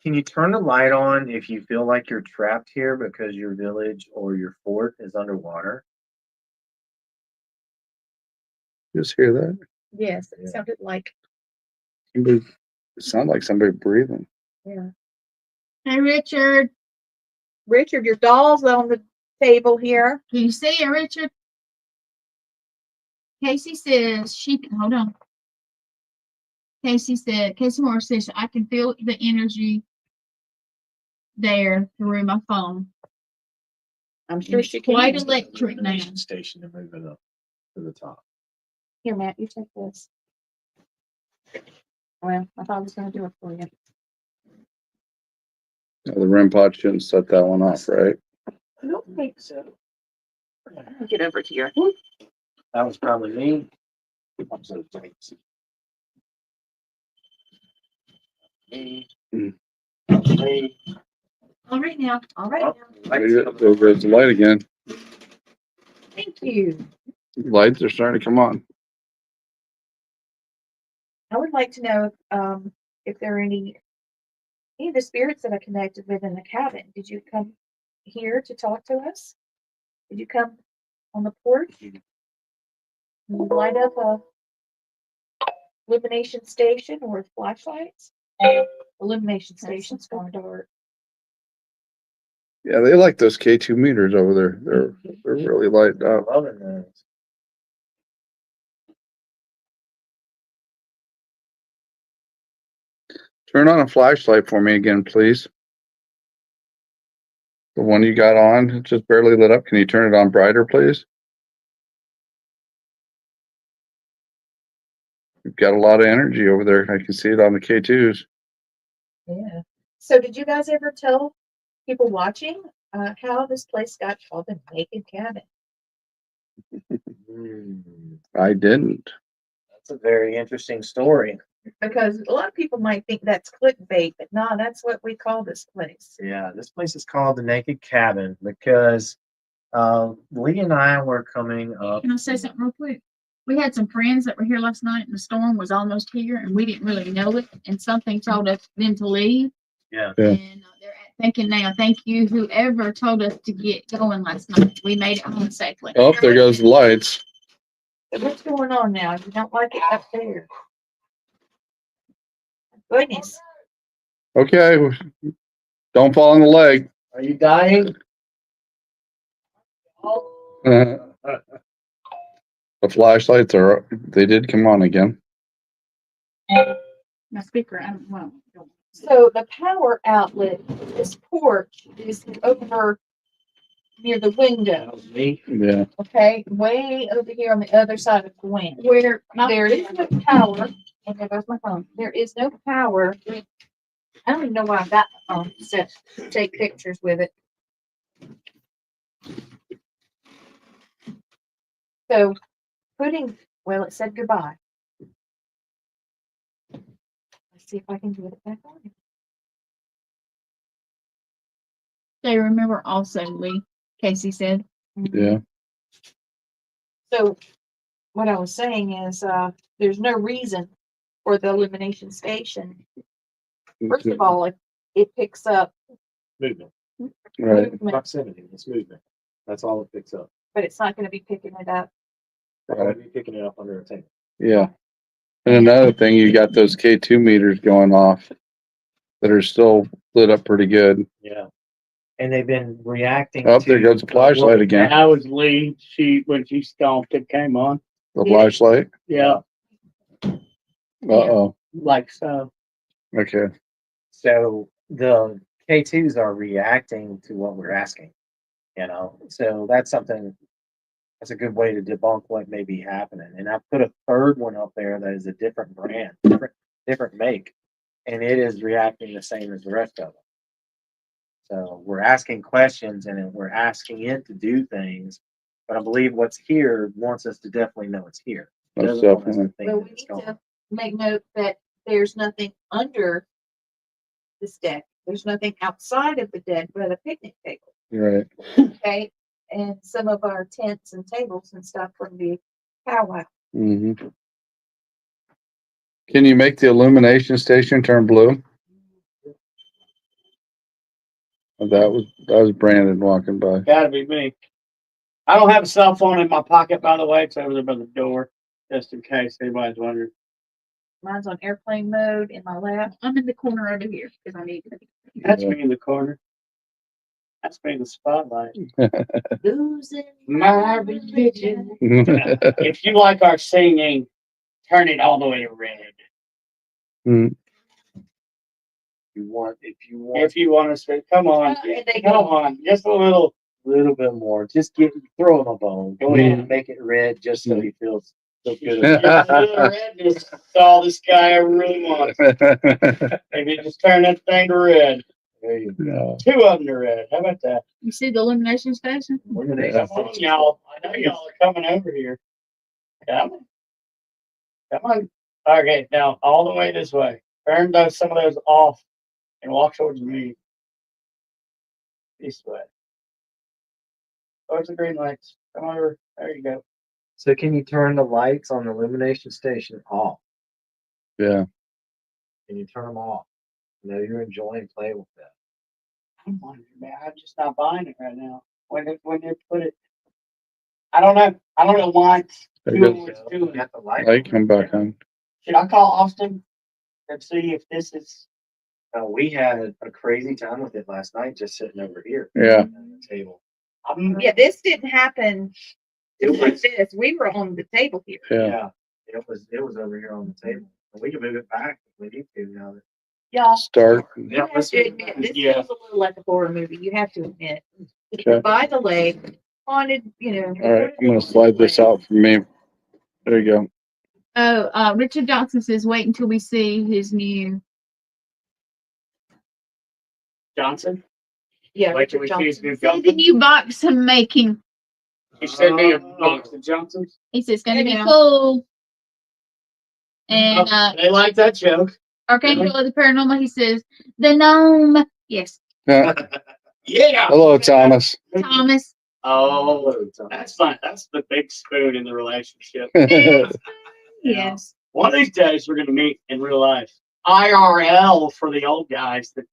can you turn the light on if you feel like you're trapped here because your village or your fort is underwater? Just hear that? Yes, it Yeah. sounded like, Somebody, it sounded like somebody breathing. yeah. Hey, Richard. Richard, your doll's on the table here. Can you see it, Richard? Casey says she can, hold on. Casey Moore says, I can feel the energy there through my phone. I'm sure It's she can. quite electric now. Station to move it up to the top. Here, Matt, you take this. Well, I thought I was gonna do it for you. The REM pod shouldn't set that one off, right? I don't think so. I'll get over here. That was probably me. All right now, all right now. There goes the light again. Thank you. Lights are starting to come on. I would like to know, if there are any of the spirits that I connected with in the cabin. Did you come here to talk to us? Did you come on the porch? And light up a illumination station with flashlights? Illumination station's gone dark. Yeah, they like those K2 meters over there. They're really lighting up. Loving those. Turn on a flashlight for me again, please. The one you got on, it just barely lit up. Can you turn it on brighter, please? You've got a lot of energy over there. I can see it on the K2s. Yeah. So did you guys ever tell people watching how this place got called the Naked Cabin? I didn't. That's a very interesting story. Because a lot of people might think that's clickbait, but no, that's what we call this place. Yeah, this place is called the Naked Cabin because Lee and I were coming up. Can I say something real quick? We had some friends that were here last night and the storm was almost here and we didn't really know it. And something told us then to leave. Yeah. Yeah. And they're thinking now, thank you, whoever told us to get going last night. We made it home safely. Oh, there goes the lights. So what's going on now? You don't like it up there? Goodness. Okay. Don't fall on the leg. Are you dying? The flashlights they did come on again. My speaker, I don't know. So the power outlet, this porch is over near the window, Me. Yeah. okay? Way over here on the other side of Gwen. Where There is no power, and there goes my phone. There is no power. I don't even know why I got my phone set to take pictures with it. So well, it said goodbye. Let's see if I can get it back on. they remember also, Lee, Casey said. Yeah. So what I was saying is, there's no reason for the illumination station. First of all, it picks up Movement. Right. movement, Proximity. It's movement. That's all it picks up. but it's not going to be picking it up. I'll be picking it up under a table. Yeah. And another thing, you got those K2 meters going off that are still lit up pretty good. Yeah. And they've been reacting. Oh, there goes the flashlight again. That was Lee. When she stomped, it came on. The flashlight. Yeah, Uh-oh. like so. Okay. So the K2s are reacting to what we're asking, so that's a good way to debunk what may be happening. And I put a third one up there that is a different brand, different make, and it is reacting the same as the rest of them. So we're asking questions and we're asking it to do things, but I believe what's here wants us to definitely know it's here. It Most doesn't want us to definitely. think Well, that we it's need gone. to make note that there's nothing under this deck. There's nothing outside of the deck but a picnic table, Right. okay? And some of our tents and tables and stuff from the powwow. hmm Can you make the illumination station turn blue? That was Brandon walking by. Gotta be me. I don't have a cell phone in my pocket, by the way. It's over there by the door, just in case anybody's wondering. Mine's on airplane mode in my lap. I'm in the corner over here because I need to. That's Yeah. me in the corner. That's me in the spotlight. Losing My religion. If you like our singing, turn it all the way to red. If you want If you want to say, come on, come on, just a little. little bit more, just throw him a bone. Go ahead and make it red just so he feels good. Just a little redness. That's all this guy really wants. Maybe just turn that thing to red. There you No. 2 of them to red. How about that? You see the illumination station? go. Yeah. Come on, y'all. I know y'all are coming over here. Come on. Come on. Okay, now all the way this way. Turn some of those off and walk towards me. This way. Towards the green lights. Come over. There you go. So can you turn the lights on the illumination station off? Yeah. Can you turn them off? You know you're enjoying playing with that. I'm wondering, man. I'm just not buying it right now. When they put it, I don't know. I don't know why it's There doing you what it's You doing. got the light. Light come back on. Should I call Austin and see if this is? We had a crazy time with it last night, just sitting over here Yeah. at the table. Yeah, this didn't happen It like was, this. We were on the table here. Yeah. yeah, it was over here on the table. And we can move it back if we need to now. Y'all, Start. you Yeah, have let's to admit, this Yeah. feels a little like a horror movie. You have to admit. Okay. By the lake, haunted, you know. All right. I'm gonna slide this out for me. There you go. Oh, Richard Johnson says, wait until we see his new. Johnson? Yeah, Wait till Richard we see his Johnson. new See the Johnson. new box I'm making. You sent me a box of Johnsons. He says it's gonna be Yeah. cool. And They like that joke. Archangel of the Paranormal, he says, the gnome. Yes, Yeah. Yeah. Hello, Thomas. Thomas. Oh, that's fine. That's the big spoon in the relationship. Yes. One of these days we're gonna meet in real life. IRL for the old guys that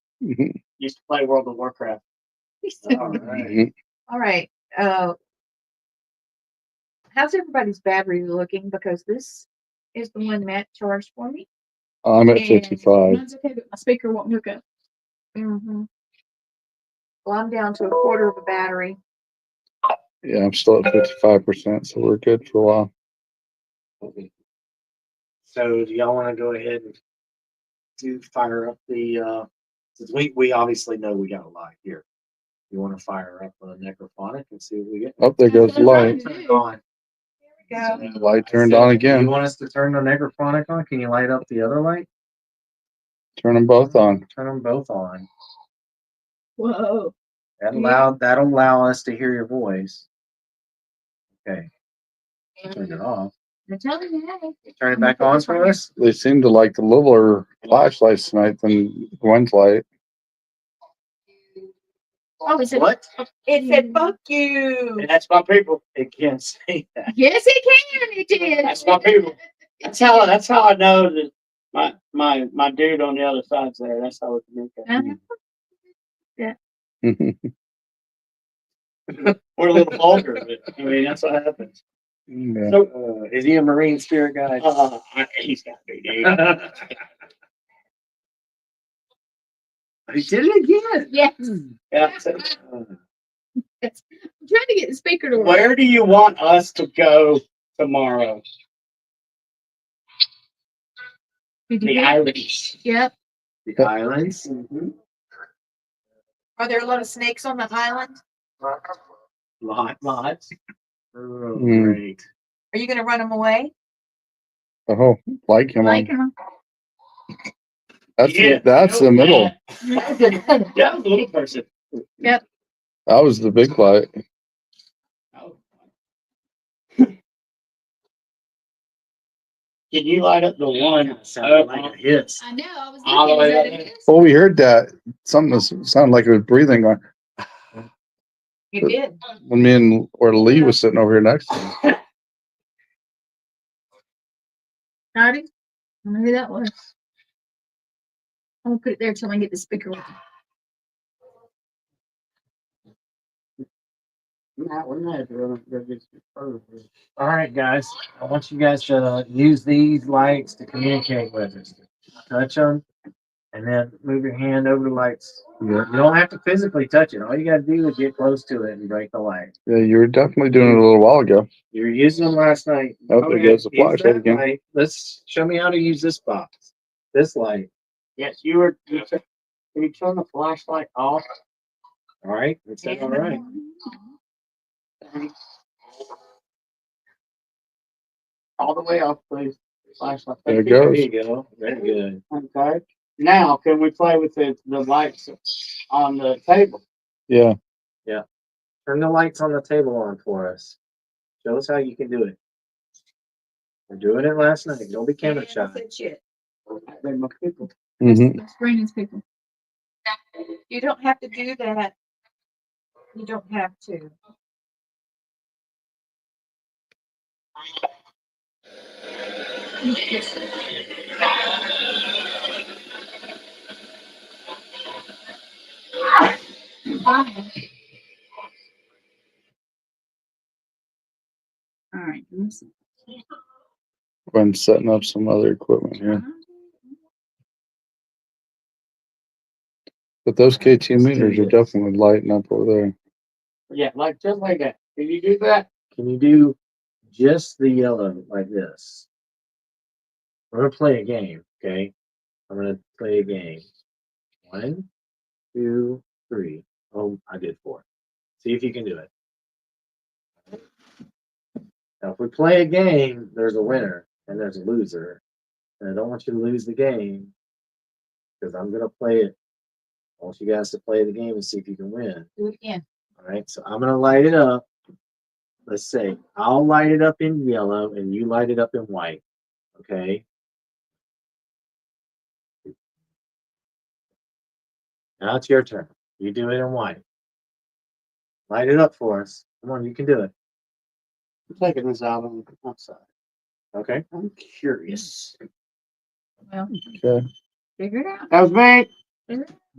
used to play World of Warcraft. All right. Mhm. All right. How's everybody's battery looking? Because this is the one Matt charged for me. I'm at And 55. Mine's okay, but my speaker won't hook up. Mm-hmm. Well, I'm down to a quarter of a battery. Yeah, I'm still at 55%, so we're good for a while. So do y'all want to go ahead and fire up the, since we obviously know we got a lot here. You want to fire up a necrophonic and see what we get? Oh, there goes the light. Turn it on. There we go. Light turned on You again. want us to turn the necrophonic on? Can you light up the other light? Turn them both on. Turn them both on. Whoa. That'll allow us to hear your voice. Okay. Turn it off. I'm telling you, hey. Turn it back on for us. They seem to like the littler flashlights tonight than Gwen's light. Oh, is it? What? It said, fuck you. And that's my people. It can't say that. Yes, it can. It did. That's my people. That's how I know that my dude on the other side's there. That's how we communicate. We're a little vulgar, but I mean that's what happens. Yeah. So Is he a Marine spirit guide? he's got to be, dude. He did it again. Yes. Yeah, so, I'm trying to get the speaker to work. where do you want us to go tomorrow? Did you The hear? Irish. Yep. The islands. Are there a lot of snakes on the island? Lots. Oh, Mm. great. Are you going to run them away? Oh, light came Like on. him. That's the middle. Yeah, the little person. That was the big light. Oh. Can you light up the one? Sounded like a hiss. I know. I was All the thinking, way is that up. a hiss? Well, we heard that. Something sounded like it was breathing going You did. when me and or Lee was sitting over here next to him. Howdy. I don't know who that was. I'm gonna put it there till I get the speaker working. All right, guys. I want you guys to use these lights to communicate with us. Touch them, and then move your hand over the lights. You don't have to physically touch it. All you got to do is get close to it and break the light. Yeah, you were definitely doing it a little while ago. You were using them last night. Oh, there Okay, goes the use flashlight that again. light. Let's show me how to use this box. This light. Yes, you were. Can you turn the flashlight off? All right. Is that all right? All the way off, please. Flashlight. There it There goes. you go. Very good. Okay. Now, can we play with the lights on the table? Yeah. Turn the lights on the table on for us. Show us how you can do it. We're doing it last night. Don't be camera Yeah, shy. I said shit. They're my people. Mm-hmm. Screening's people. You don't have to do that. You don't have to. All right. let me see. Been setting up some other equipment here. But those KT meters are definitely lighting up over there. Yeah, like just like that. Can you do that? Can you do just the yellow like this? We're gonna play a game, okay? I'm gonna play a game. 1, 2, 3. Oh, I did 4. See if you can do it. Now, if we play a game, there's a winner and there's a loser. And I don't want you to lose the game because I'm gonna play it. I want you guys to play the game and see if you can win. Do it again. All right, so I'm gonna light it up. Let's say I'll light it up in yellow and you light it up in white. Okay. Now it's your turn. You do it in white. Light it up for us. Come on, you can do it. I'm taking this out on the outside. Okay. I'm curious. Well, Okay. figure it out. That was me.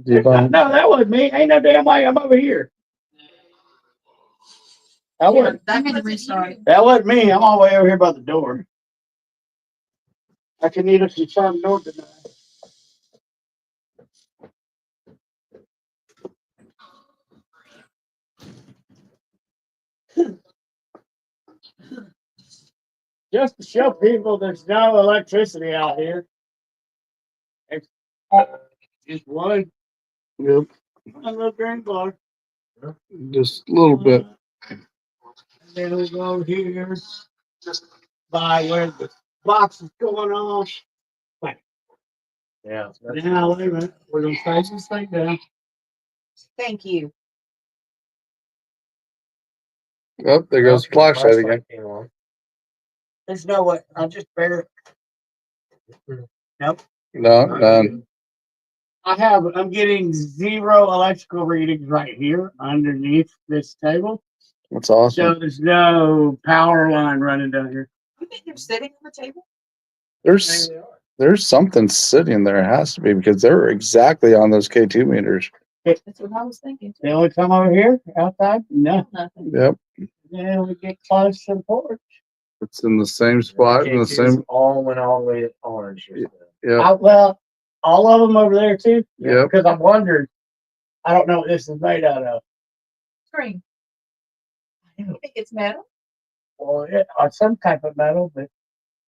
Debunk. No, that wasn't me. Ain't no damn way. I'm over here. That wasn't. I'm gonna restart. That wasn't me. I'm all the way over here by the door. I can either confirm nor deny. Just to show people there's no electricity out here. It's just one Yep. little green bar. Just a little bit. And then we go over here, just by where the box is going on. Yeah. Now, wait a minute. We're gonna close this thing down. Thank you. Oh, there goes the flashlight again. Came on. There's no way. I'll just bear. Nope. No, none. I'm getting 0 electrical readings right here underneath this table. That's So awesome. there's no power line running down here. You think they're sitting on the table? There's something sitting there. It has to be because they're exactly on those K2 meters. That's what I was thinking. They only come over here outside? No. Nothing. Yep. Then we get close to the porch. It's in the same spot in the same. All went all the way to orange. Yep. Well, all of them over there too. Yep. Because I'm wondering, I don't know what this is made out of. Screen. I don't think it's metal. Or some type of metal, but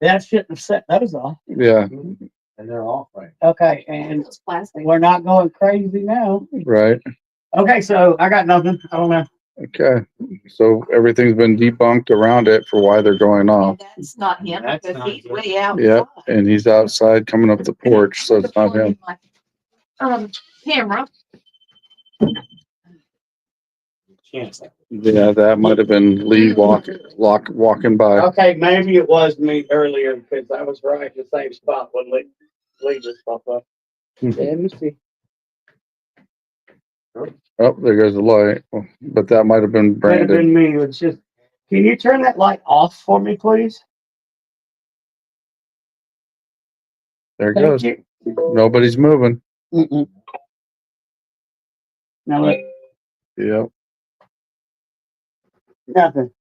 that shouldn't have set those off. Yeah. And they're off right. Okay, and It's plastic. we're not going crazy now. Right. Okay, so I got nothing. I don't know. Okay. So everything's been debunked around it for why they're going off. And that's not him That's because not he's him. way out. Yep. And he's outside coming up the porch, so it's not him. Camera. Chance. Yeah, that might have been Lee walking by. Okay, maybe it was me earlier because I was right in the same spot when Lee just popped up. Let me see. Oh, there goes the light. But that might have been Might have Brandon. been me. It's just, can you turn that light off for me, please? There it Thank goes. you. Nobody's moving. Mm-mm. Now look, Yep. nothing.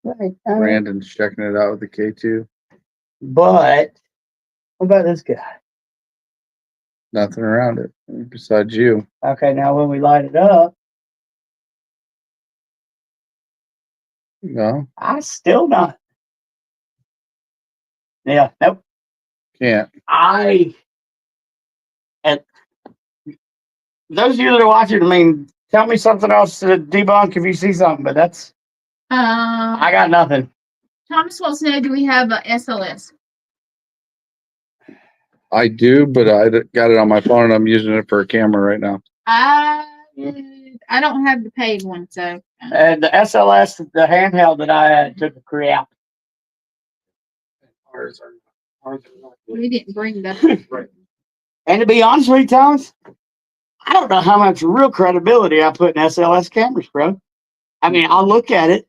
Right. Brandon's checking it out with the K2. But what about this guy? Nothing around it besides you. Okay, now when we light it up, No, I still not. Yeah, nope. can't. And those of you that are watching, I mean, tell me something else to debunk if you see something, but that's, I got nothing. Thomas wants to know, do we have a SLS? I do, but I got it on my phone and I'm using it for a camera right now. I don't have the paid one, so. And the SLS, the handheld that I had took a crap. Ours are not good. We didn't bring that. And to be honest with you, Thomas, I don't know how much real credibility I put in SLS cameras, bro. I mean, I'll look at it,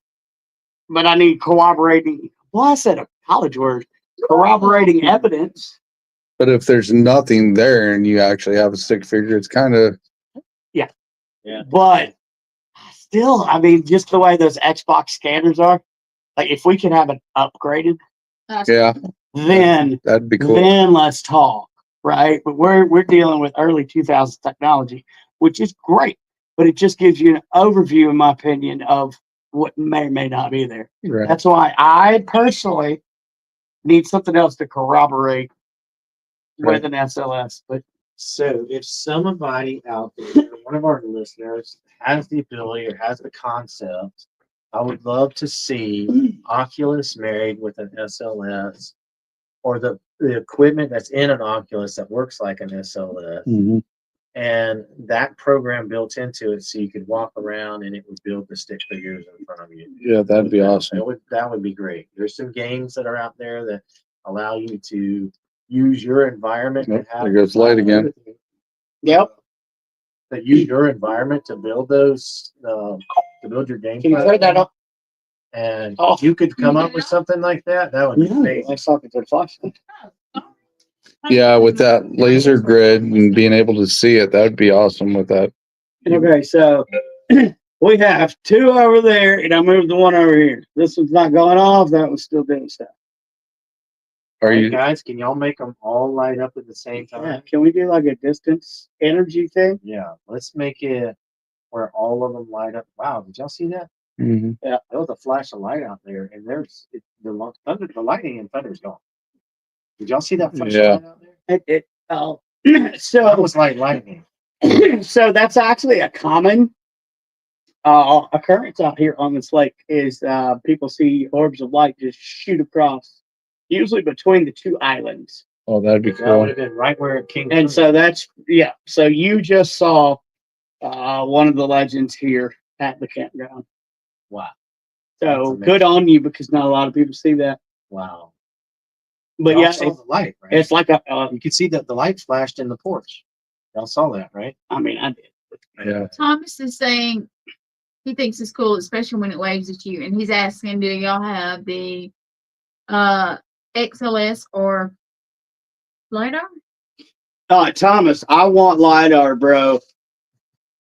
but I need corroborating. Well, I said a college word. Corroborating evidence. But if there's nothing there and you actually have a stick figure, it's kind of But still, I mean, just the way those Xbox scanners are, like if we can have it upgraded, yeah, then that'd be cool. then let's talk, right? But we're dealing with early 2000s technology, which is great, but it just gives you an overview, in my opinion, of what may or may not be there. Right. That's why I personally need something else to corroborate Right. with an SLS. But So if somebody out there, one of our listeners, has the ability or has the concept, I would love to see Oculus married with an SLS, or the equipment that's in an Oculus that works like an SLS, Mhm. and that program built into it so you could walk around and it would build the stick figures in front of you. Yeah, that'd be awesome. That would be great. There's some games that are out there that allow you to use your environment. Nope, to have there goes light again. yep. That use your environment to build those, to build your game. Can you turn that off? And Oh. if you could come up with something like that, that would be amazing. Let's talk to the flashlight. Yeah, with that laser grid and being able to see it, that'd be awesome with that. Okay, so we have two over there, and I moved the one over here. This one's not going off. That one's still doing stuff. Are Hey you? guys, can y'all make them all light up at the same Yeah, time? can we do like a distance energy thing? Yeah, let's make it where all of them light up. Wow, did y'all see that? Mhm. There was a flash of light out there, and the lightning and thunder's gone. Did y'all see that flash Yeah. of light out there? That So was like lightning. so that's actually a common occurrence out here on this lake. Is people see orbs of light just shoot across, usually between the two islands. Oh, that'd be That would cool. have been right where it came. And through. so that's So you just saw one of the legends here at the campground. Wow, So That's amazing. good on you, because not a lot of people see that. wow. But Y'all yeah, saw the light, right? it's like You could see that the light flashed in the porch. Y'all saw that, right? I mean, I did. Yeah. Thomas is saying he thinks it's cool, especially when it waves at you. And he's asking, do y'all have the XLS or LiDAR? Thomas, I want LiDAR, bro.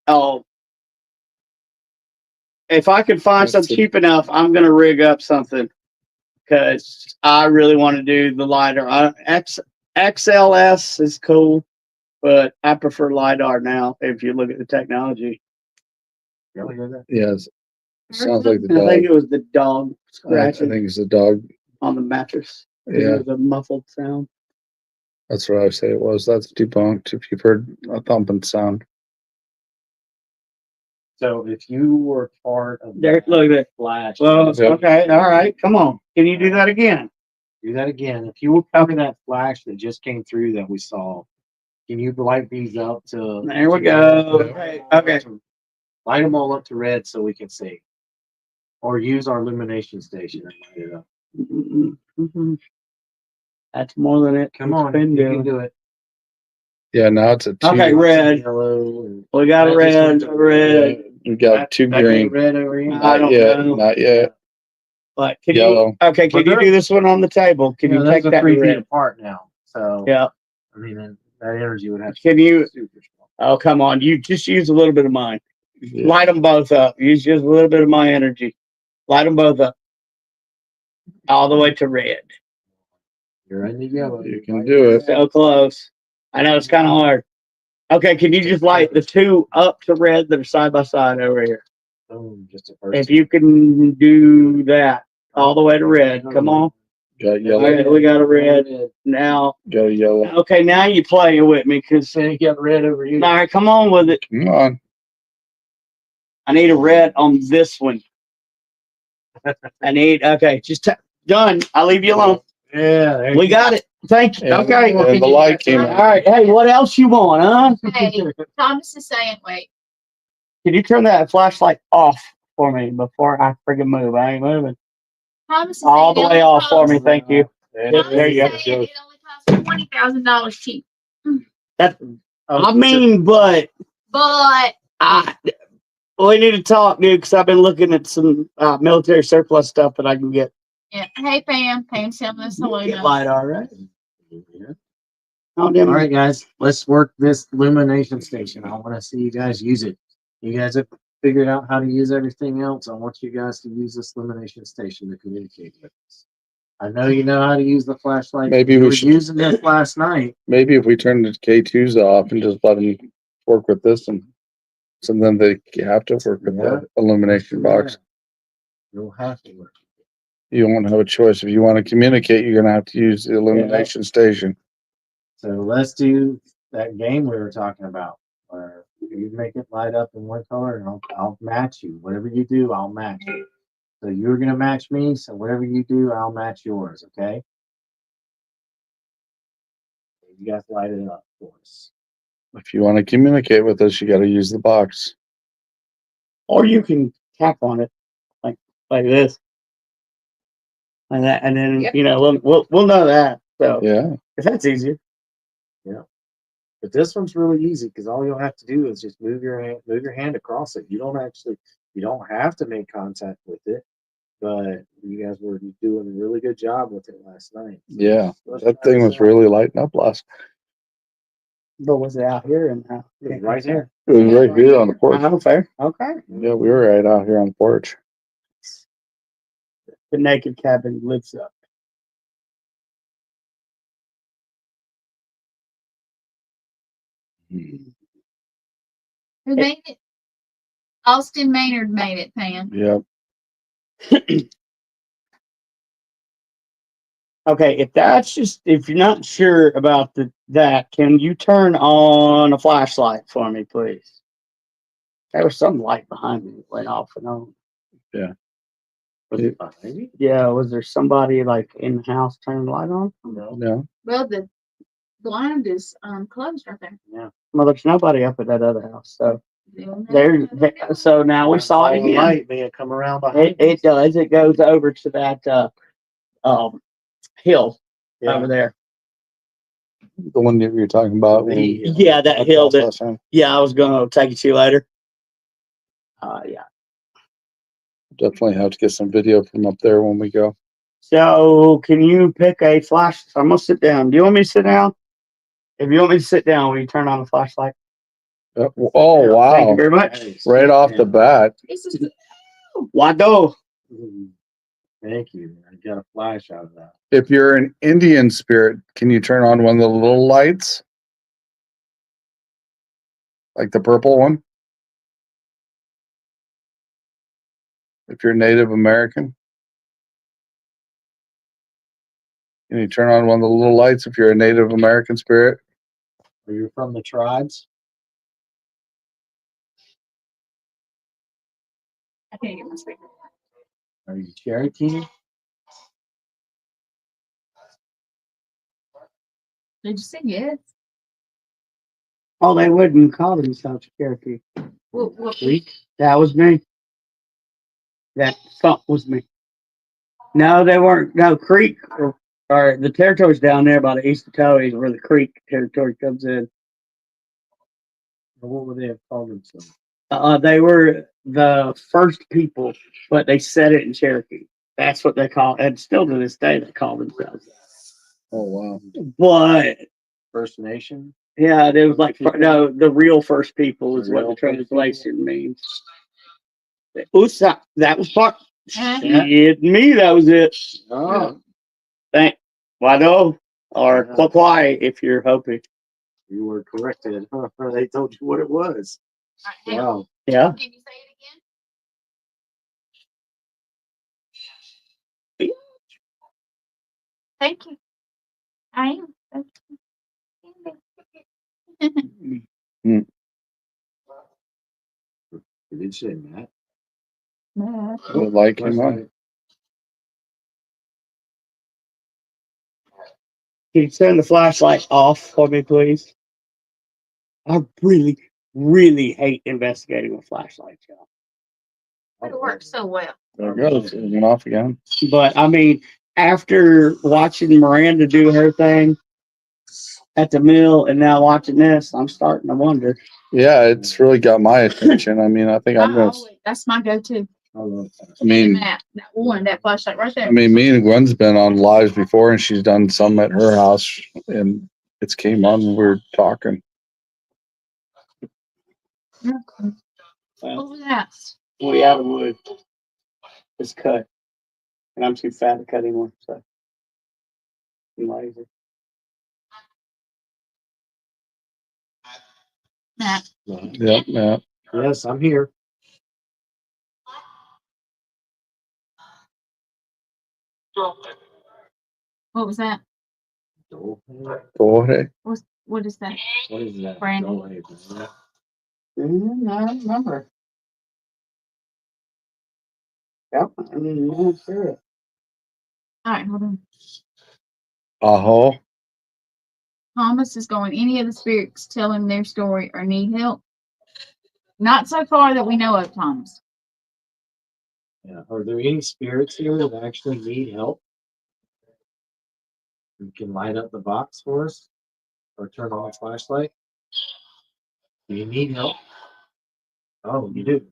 Oh, if I could find That's something it. cheap enough, I'm gonna rig up something, because I really want to do the LiDAR. XLS is cool, but I prefer LiDAR now. If you look at the technology, Really hear that? Yes. Sounds like the And I think dog. it was the dog I scratching think it's the dog. on the mattress. Yeah, It was a muffled sound. that's what I say it was. That's debunked. If you've heard a thumping sound. So if you were part of There, that look at that. flash, Well, Yep. okay, all right, come on. Can you do that again? do that again. If you were part of that flash that just came through that we saw, can you light these up to? There we go. Okay. Light them all up to red so we can see. Or use our illumination station and light it up. Mhm. That's more than it. Come on, been you can doing. do it. Yeah, now it's a two. Okay, red. Yellow. And We got a That just red, went to red. We got two that green. red over here. I Not don't yet. know. Not yet. But can Yellow. you? Okay, can But you they're- do this one on the table? Can you those take are that 3 feet red? apart now. So Yeah. I mean, then that energy would have to Can be you? super strong. Oh, come on. You just use a little bit of mine. Yeah. Light them both up. Use just a little bit of my energy. Light them both up. All the way to red. You're in the yellow. You can do it. So close. I know it's kind of hard. Okay, can you just light the two up to red that are side by side over here? Boom, just a first. If you can do that all the way to red, come on. Got yellow. Okay, we got a red now. Got a yellow. Okay, now you playing with me, because You got red over here. all right, come on with it. Come on. I need a red on this one. Okay, done. I'll leave you alone. Yeah, there We you got it. Thank you. Yeah, Okay. and the light came All on. right. Hey, what else you want, huh? Hey, Thomas is saying, wait. Can you turn that flashlight off for me before I friggin' move? I ain't moving. Thomas is All the saying way off for me. Thomas- Thank you. There you go. It only costs $20,000 cheap, That, Oh, I mean, but but we need to talk, dude, because I've been looking at some military surplus stuff that I can get. yeah. Hey Pam sent this hello Get note. light, all right. Yeah. Oh, All damn. right, guys, let's work this illumination station. I want to see you guys use it. You guys have figured out how to use everything else. I want you guys to use this illumination station to communicate with us. I know you know how to use the flashlight. Maybe You we were should- using this last night. Maybe if we turn the K2s off and just let them work with this, and so then they have to work with Yeah. the illumination box. You'll have to work. You won't have a choice. If you want to communicate, you're gonna have to use the illumination station. So let's do that game we were talking about, where you make it light up in one color, and I'll match you. Whatever you do, I'll match you. So you're gonna match me. So whatever you do, I'll match yours. Okay? You guys light it up for us. If you want to communicate with us, you got to use the box. Or you can tap on it like this. And that, and then, Yep. you know, we'll know that. So Yeah. if that's easier. But this one's really easy because all you'll have to do is just move your hand across it. You don't have to make contact with it. But you guys were doing a really good job with it last night. Yeah. Let's That try thing this was out. really lighting up last. But was it out here and Right there. It was right here on the porch. Oh, fair. Okay. Yeah, we were right out here on the porch. The naked cabin lives up. Who made it? Austin Maynard made it, Pam. Yep. Okay, if you're not sure about that, can you turn on a flashlight for me, please? There was some light behind me that went off and on. Yeah. Was it behind you? Yeah, was there somebody like in the house turning the light on? No. No. Well, the blind is closed right there. Well, there's nobody up at that other house. So There. so now we saw it All the again. light may have come around behind It does. It goes over to that hill over there. The one that you're talking about. when we Yeah, that talked hill about that- last time. Yeah, I was gonna take it to you later. Yeah. Definitely have to get some video from up there when we go. So can you pick a flash? I'm gonna sit down. Do you want me to sit down? If you want me to sit down, will you turn on the flashlight? Oh, Thank you wow. very much. Right off the bat. This is Wado. Thank you. I got a flash out of that. If you're an Indian spirit, can you turn on one of the little lights? Like the purple one? If you're Native American? Can you turn on one of the little lights if you're a Native American spirit? Are you from the tribes? I can't get my speaker. Are you Cherokee? Did you say yes? Oh, they wouldn't call themselves Cherokee. What That was me. That thump was me. No, they weren't. No, Creek or the territory's down there by the east of Towie, where the Creek territory comes in. Or what would they have called themselves? They were the first people, but they said it in Cherokee. That's what they call, and still to this day they call themselves. Oh, wow. But First Nation? yeah, it was like no, the real first people is The what real the first translation means. Usa, that was part. Uh-huh. Shit, me, that was it. Oh, Thank Wado or Yeah. Kwakwai if you're hoping. you were corrected. They told you what it was. Hang on. Wow. Yeah. Can you say it again? Thank you. I am. You did say that. No. The light came on. Can you turn the flashlight off for me, please? I really, really hate investigating with flashlights, y'all. It works so well. There it goes. It went off again. But I mean, after watching Miranda do her thing at the mill and now watching this, I'm starting to wonder. Yeah, it's really got my attention. I mean, I think I'm gonna. That's my go-to. I mean, That flashlight right there. I mean, me and Gwen's been on lives before, and she's done some at her house, and it's came on when we were talking. What was that? We out of wood. It's cut. And I'm too fat to cut anymore, so I'm lazy. Matt. Yep, yeah. Yes, I'm here. What was that? Boy, What is that? What is that? Brandon. I remember. Yep, I'm sure. All right, hold on. aho. Thomas is going. Any of the spirits tell him their story or need help? Not so far that we know of, Thomas. Yeah. Are there any spirits here that actually need help? You can light up the box for us or turn on the flashlight. Do you need help? Oh, you do.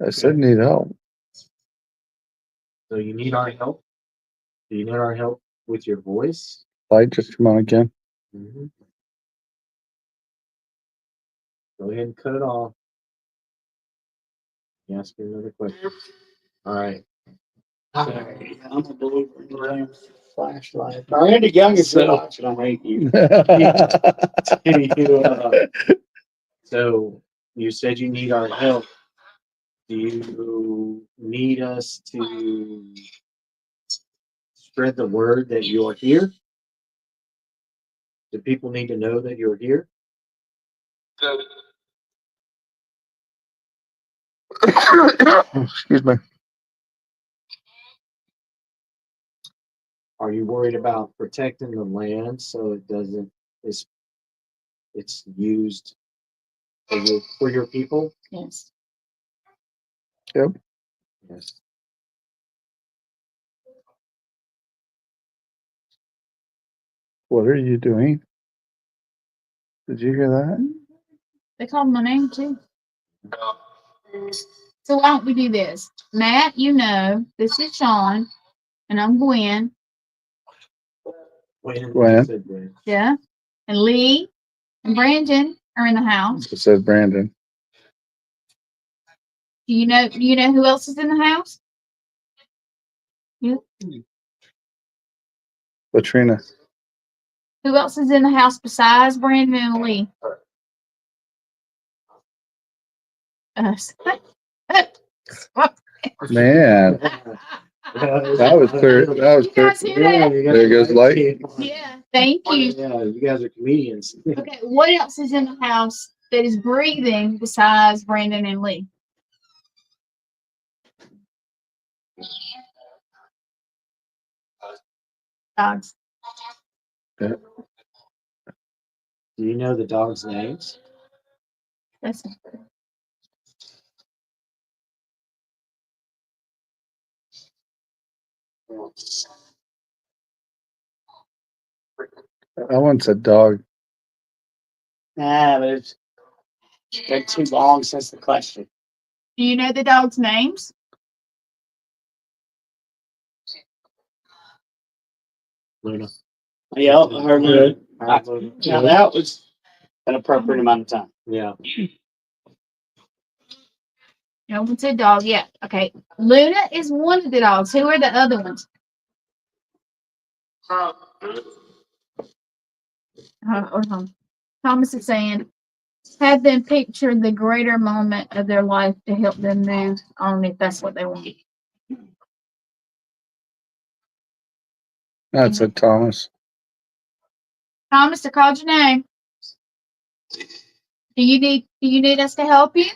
I said need help. So you need our help? Do you need our help with your voice? Light just come on again. Mm-hmm. Go ahead and cut it off. Ask you another question. All right. I'm a believer in the damn flashlight. Miranda Young is still watching. I hate you. So you said you need our help. Do you need us to spread the word that you're here? Do people need to know that you're here? Excuse me. Are you worried about protecting the land so it doesn't it's used for your people? Yes. Yep. Yes. What are you doing? Did you hear that? They called my name too. So why don't we do this? Matt, you know, this is Shawn, and I'm Gwen. Gwen. Said Gwen. Yeah. And Lee and Brandon are in the house. It said Brandon. Do you know who else is in the house? You. Latrina. Who else is in the house besides Brandon and Lee? Us. Man, that was clear. That was You clear. guys hear that? There goes light. Yeah. Thank you. Yeah, you guys are comedians. Okay. What else is in the house that is breathing besides Brandon and Lee? Dogs. Do you know the dogs' names? That's I once said dog. Nah, but it's been too long since the question. Do you know the dogs' names? Luna. Yeah, I heard that. Luna. Now that was an appropriate amount of time. Yeah. No one said dog. Yeah. Okay. Luna is one of the dogs. Who are the other ones? Thomas is saying, have them picture the greater moment of their life to help them move on if that's what they want. That said Thomas. Thomas, I called your name. Do you need us to help you?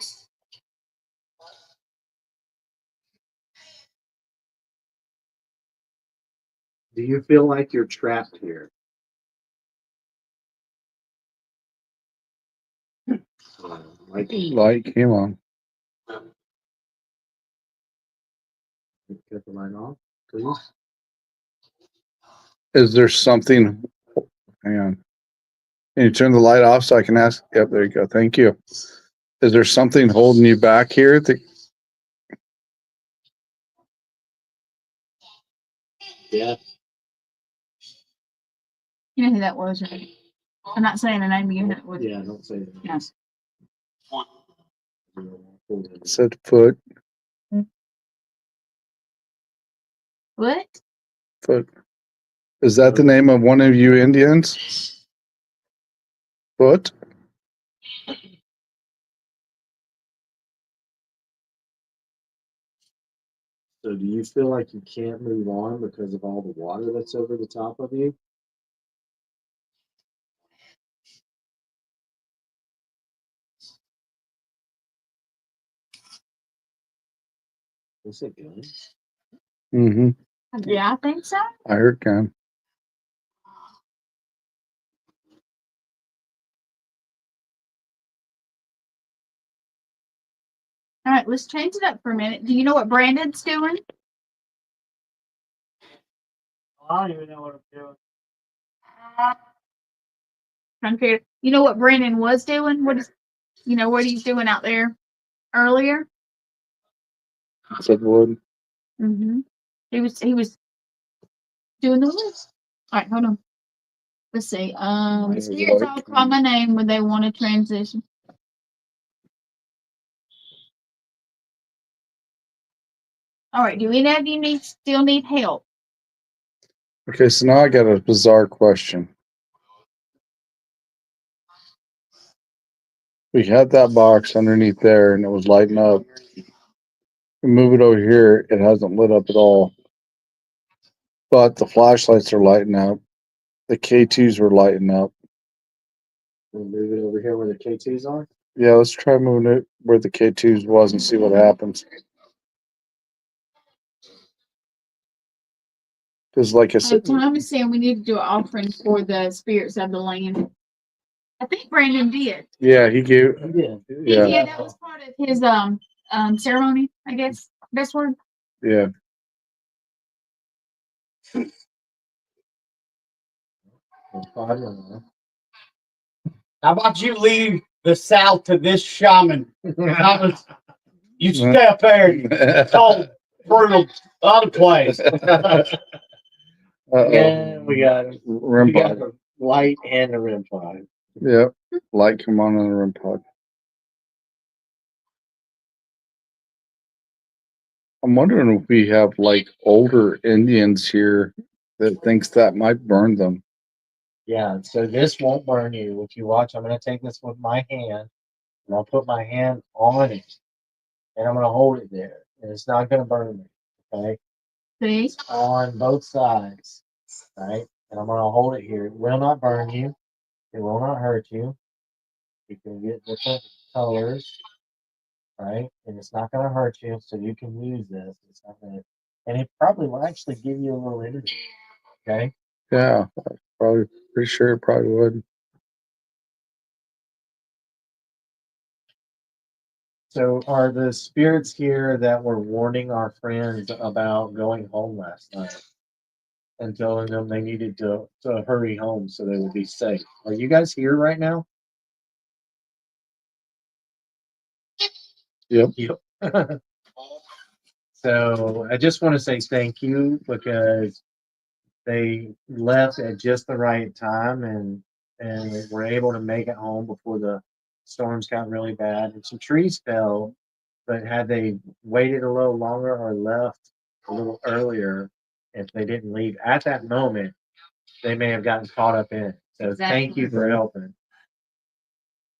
Do you feel like you're trapped here? Like Light came on. cut the light off, please. Is there something, hang on. Can you turn the light off so I can ask? Yep, there you go. Thank you. Is there something holding you back here? Yeah. You know who that was, right? I'm not saying the name, you know who it was. Yeah, don't say that. Yes. Said foot, What? foot. Is that the name of one of you Indians? Foot? So do you feel like you can't move on because of all the water that's over the top of you? Is it good? Mm-hmm. Yeah, I think so. I heard Ken. All right, let's change it up for a minute. Do you know what Brandon's doing? I don't even know what I'm doing. Trying to figure. You know what Brandon was doing? What is, you know, what he's doing out there earlier? Said wood. Mm-hmm. He was doing the list. All right, hold on. Let's see. The spirits all call my name when they want to transition. All right. Do any of you still need help? Okay, so now I got a bizarre question. We had that box underneath there and it was lighting up. We move it over here, it hasn't lit up at all. But the flashlights are lighting up. The K2s were lighting up. We'll move it over here where the K2s are. Yeah, let's try moving it where the K2s was and see what happens. Because like I said, Tom is saying we need to do an offering for the spirits of the land. I think Brandon did. yeah, he gave, Yeah. yeah, Yeah, that was part of his ceremony, I guess. Best word. yeah. How about you leave the South to this shaman? You stay up there and talk brutal other place. Yeah, we got it. REM We got pod. the light and the REM pod. Yep. Light come on the REM pod. I'm wondering if we have like older Indians here that thinks that might burn them. Yeah, so this won't burn you. If you watch, I'm going to take this with my hand and I'll put my hand on it and I'm going to hold it there. And it's not going to burn me. Okay. See? On both sides. Right. And I'm going to hold it here. It will not burn you. It will not hurt you. You can get different colors. Right. And it's not going to hurt you. So you can use this. It's not going to, and it probably will actually give you a little energy. Okay. Yeah, probably pretty sure it probably would. So are the spirits here that were warning our friends about going home last night and telling them they needed to hurry home so they would be safe? Are you guys here right now? Yep. Yep. So I just want to say thank you because they left at just the right time and were able to make it home before the storms got really bad and some trees fell. But had they waited a little longer or left a little earlier, if they didn't leave at that moment, they may have gotten caught up in it. So thank you for helping.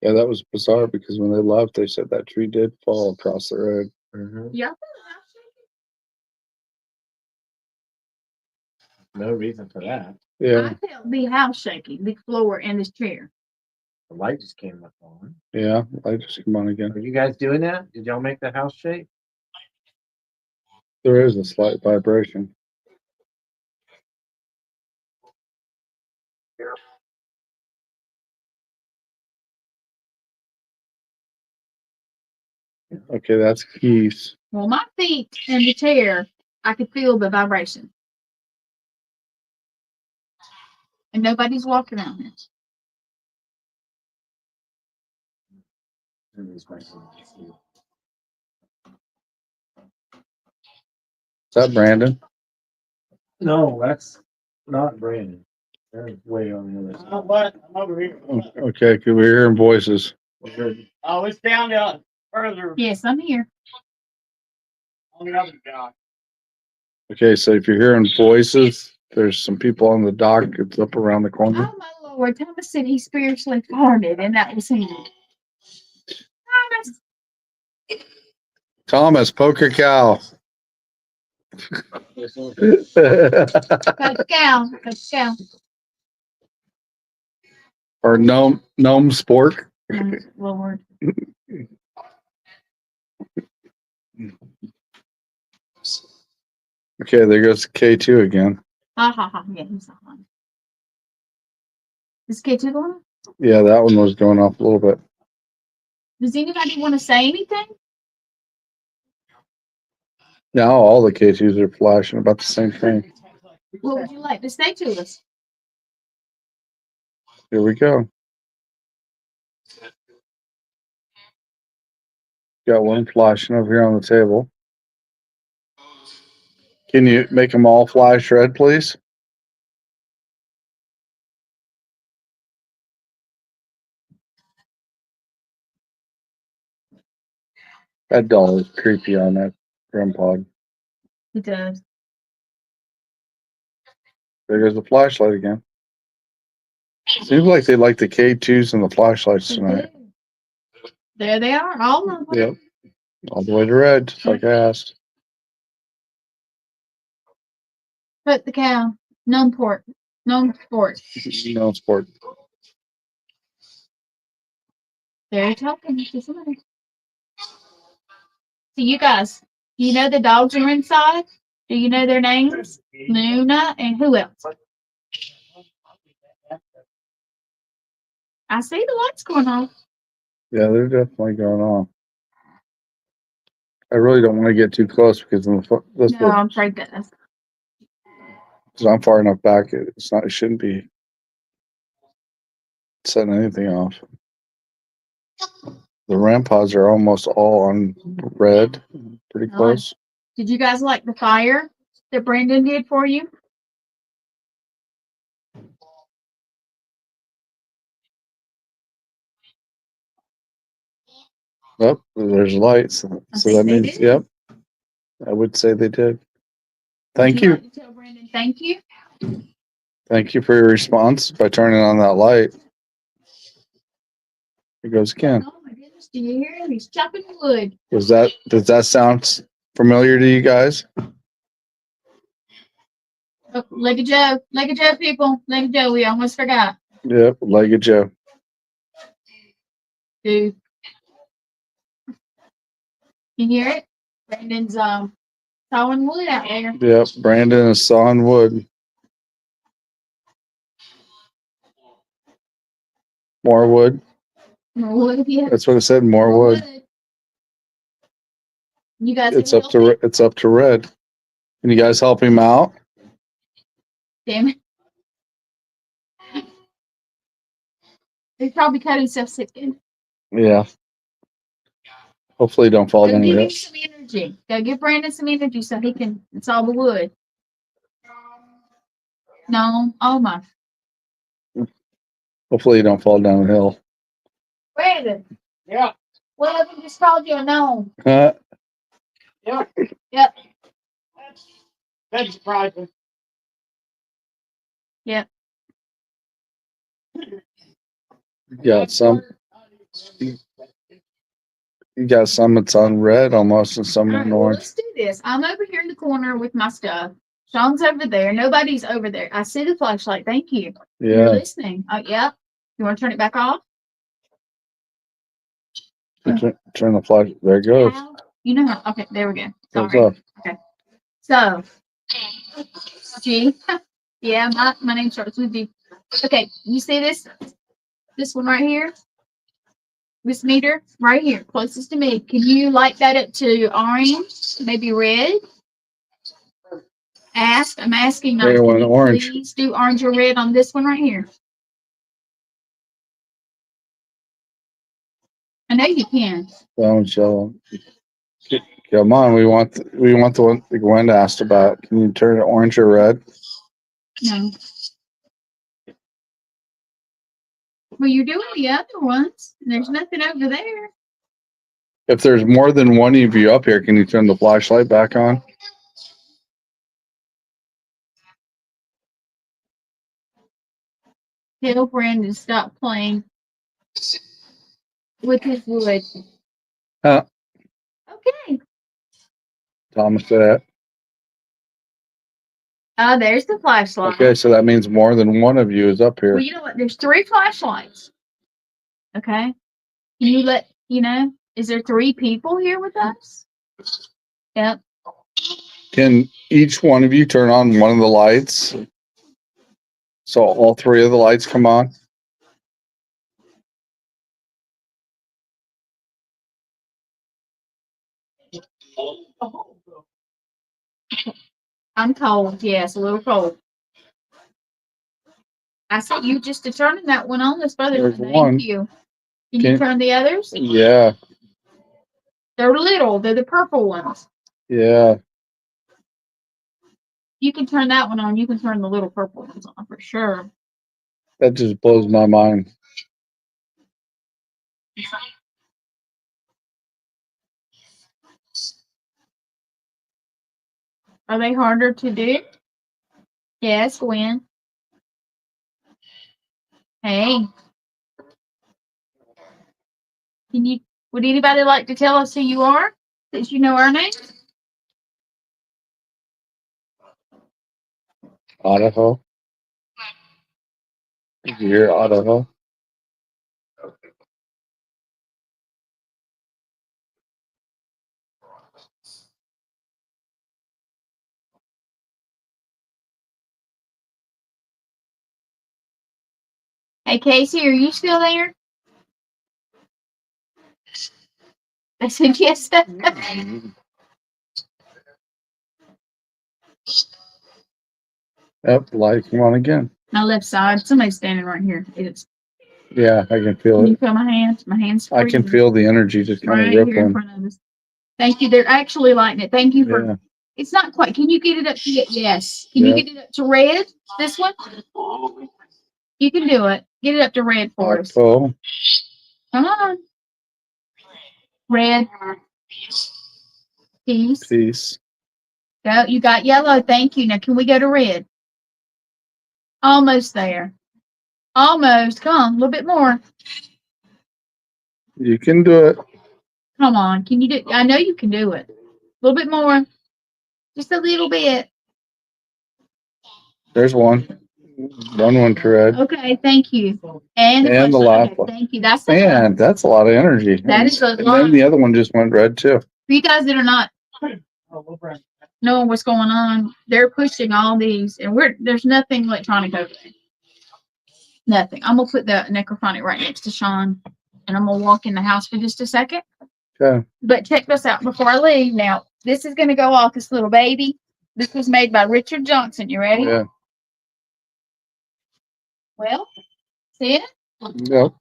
Yeah, that was bizarre because when they left, they said that tree did fall across the road. Mhm. Yeah. No reason for that. Yeah, I felt the house shaking, the floor and this chair. The light just came up on. yeah. I just come on again. Are you guys doing that? Did y'all make the house shake? There is a slight vibration. Okay, that's Keith's. Well, my feet in the chair, I could feel the vibration. And nobody's walking around here. Is that Brandon? No, that's not Brandon. They're way on the other side. What? I'm over here. Okay, could we hear hearing voices? Oh, it's down there further Yes, I'm here. on the other side. Okay, so if you're hearing voices, there's some people on the dock. It's up around the corner. Oh my Lord, Thomas said he spiritually farted, and that was him. Thomas, Thomas, poker cow. Coach Cal, Coach Cal. Or gnome spork. Oh, Lord. Okay, there goes K2 again. Ha ha ha. Yeah, he's not on. Is K2 going? Yeah, that one was going off a little bit. Does anybody want to say anything? Now all the K2s are flashing about the same thing. What would you like to say to us? Here we go. Got one flashing over here on the table. Can you make them all flash red, please? That doll is creepy on that REM pod. He does. There goes the flashlight again. Seems like they like the K2s and the flashlights tonight. There they are, all of them. Yep. All the way to red, just like I asked. Put the cow. Gnome sport. No sport. They're talking to somebody. So you guys, do you know the dogs are inside? Do you know their names? Luna and who else? I see the lights going on. Yeah, they're definitely going on. I really don't want to get too close because No, I'm afraid that that's because I'm far enough back. It's not. It shouldn't be setting anything off. The REM pods are almost all on red. Pretty Nice. close. Did you guys like the fire that Brandon did for you? Yep, there's lights. So think that they means, did. yep. I would say they did. Would Thank you. like to tell Brandon thank you. Thank you for your response by turning on that light. Here goes again. Oh my goodness, do you hear him? He's chopping wood. Does that sound familiar to you guys? Oh, Leg of Joe. Leg of Joe, people. Leg of Joe, we almost forgot. Yep, Legged Joe. Dude. You hear it? Brandon's sawing wood out there. Yep, Brandon is sawing wood. More wood. More wood, yeah. That's what it said. More wood. You guys It's can up help me? to red. Can you guys help him out? Damn it. He probably cut himself sick. Yeah. Hopefully, don't fall Go down give him yet. some energy. Go give Brandon some energy so he can saw the wood. No, oh my. Hopefully, you don't fall down the hill. Brandon, Yeah, one of them just called you a gnome. Huh? yeah. Yep. That's surprising. Yep. You got some. You got some that's on red almost, and some All on right, well, orange. let's do this. I'm over here in the corner with my stuff. Shawn's over there. Nobody's over there. I see the flashlight. Thank you. You're Yeah. listening. Oh, yep. You want to turn it back off? Turn the flash. There it goes. How? You know how. Okay, there we go. Goes Sorry. off. So, G. Yeah, my name starts with G. Okay, you see this? This one right here? This meter right here, closest to me. Can you light that up to orange, maybe red? I'm asking, They can want you orange. please do orange or red on this one right here? I know you can. Don't show them. Come on, we want the one that Gwen asked about. Can you turn it orange or red? No. Well, you're doing the other ones. There's nothing over there. If there's more than one of you up here, can you turn the flashlight back on? Tell Brandon to stop playing with his wood. Huh. Okay. Thomas said. There's the flashlight. Okay, so that means more than one of you is up here. Well, you know what? There's 3 flashlights. Okay. Can you let, is there 3 people here with us? Yep. Can each one of you turn on one of the lights? So all 3 of the lights come on? I'm cold. Yes, a little cold. I said you just determined that one on this brother. There's Thank one. you. Can you turn the others? Yeah, They're little. They're the purple ones. yeah. You can turn that one on. You can turn the little purple ones on for sure. That just blows my mind. Are they harder to do? Yes, Gwen. Hey. Would anybody like to tell us who you are? Since you know our name? Idaho. Did you hear Idaho? Hey, Casey, are you still there? I said yes. Yep, light come on again. My left side. Somebody's standing right here. Yeah, I can feel Can you it. feel my hand? My hand's I can freezing. feel the energy just kind Right of here in rippling. front of us. Thank you. They're actually lighting it. Thank you for. Yeah, It's not quite. Can you get it up to yes? Can you Yeah. get it up to red? This one? You can do it. Get it up to red for us. Octo. Come on. Red. Peace. Peace. Go. You got yellow. Thank you. Now can we go to red? Almost there. Almost. Come on. A little bit more. You can do it. Come on. Can you do? I know you can do it. A little bit more. Just a little bit. There's one. One to red. Okay. Thank you. And And the flashlight. last one. Thank you. That's the Man, that's a lot of energy. That is a And lot. then the other one just went red too. For you guys that are not knowing what's going on, they're pushing all these, and there's nothing electronic over there. Nothing. I'm gonna put the necrophonic right next to Shawn, and I'm gonna walk in the house for just a second. Okay. But check this out before I leave. Now, this is gonna go off. This little baby. This was made by Richard Johnson. You ready? Yeah. Well, see it? Yep.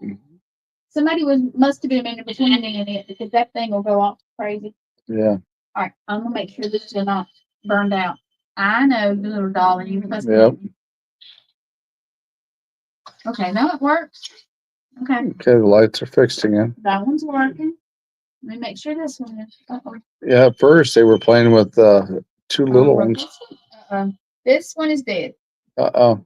Somebody must have been in between in it because that thing will go off crazy. Yeah. All right, I'm gonna make sure this is not burned out. I know, the little dolly. You must. Yep. Okay, now it works. Okay, Okay, the lights are fixed again. that one's working. Let me make sure this one is. Uh-oh. Yeah, at first they were playing with 2 little ones. This one is dead. Uh-oh.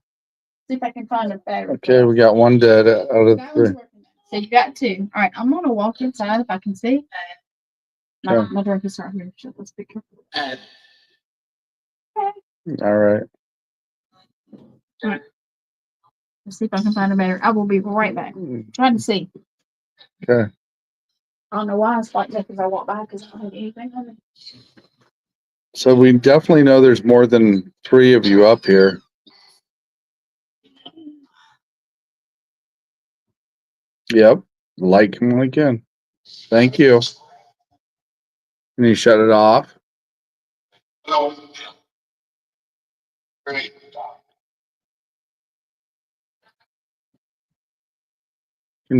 See if I can find a battery. Okay, we got one dead out of That 3. one's working. So you got 2. All right, I'm gonna walk inside if I can see. My drink is right here. So let's be careful. Okay. All right. Let's see if I can find a battery. I will be right back. Trying to see. Okay. I don't know why it's like that because I walk by because I don't have anything on it. So we definitely know there's more than 3 of you up here. Yep. Light come on again. Thank you. Can you shut it off? Can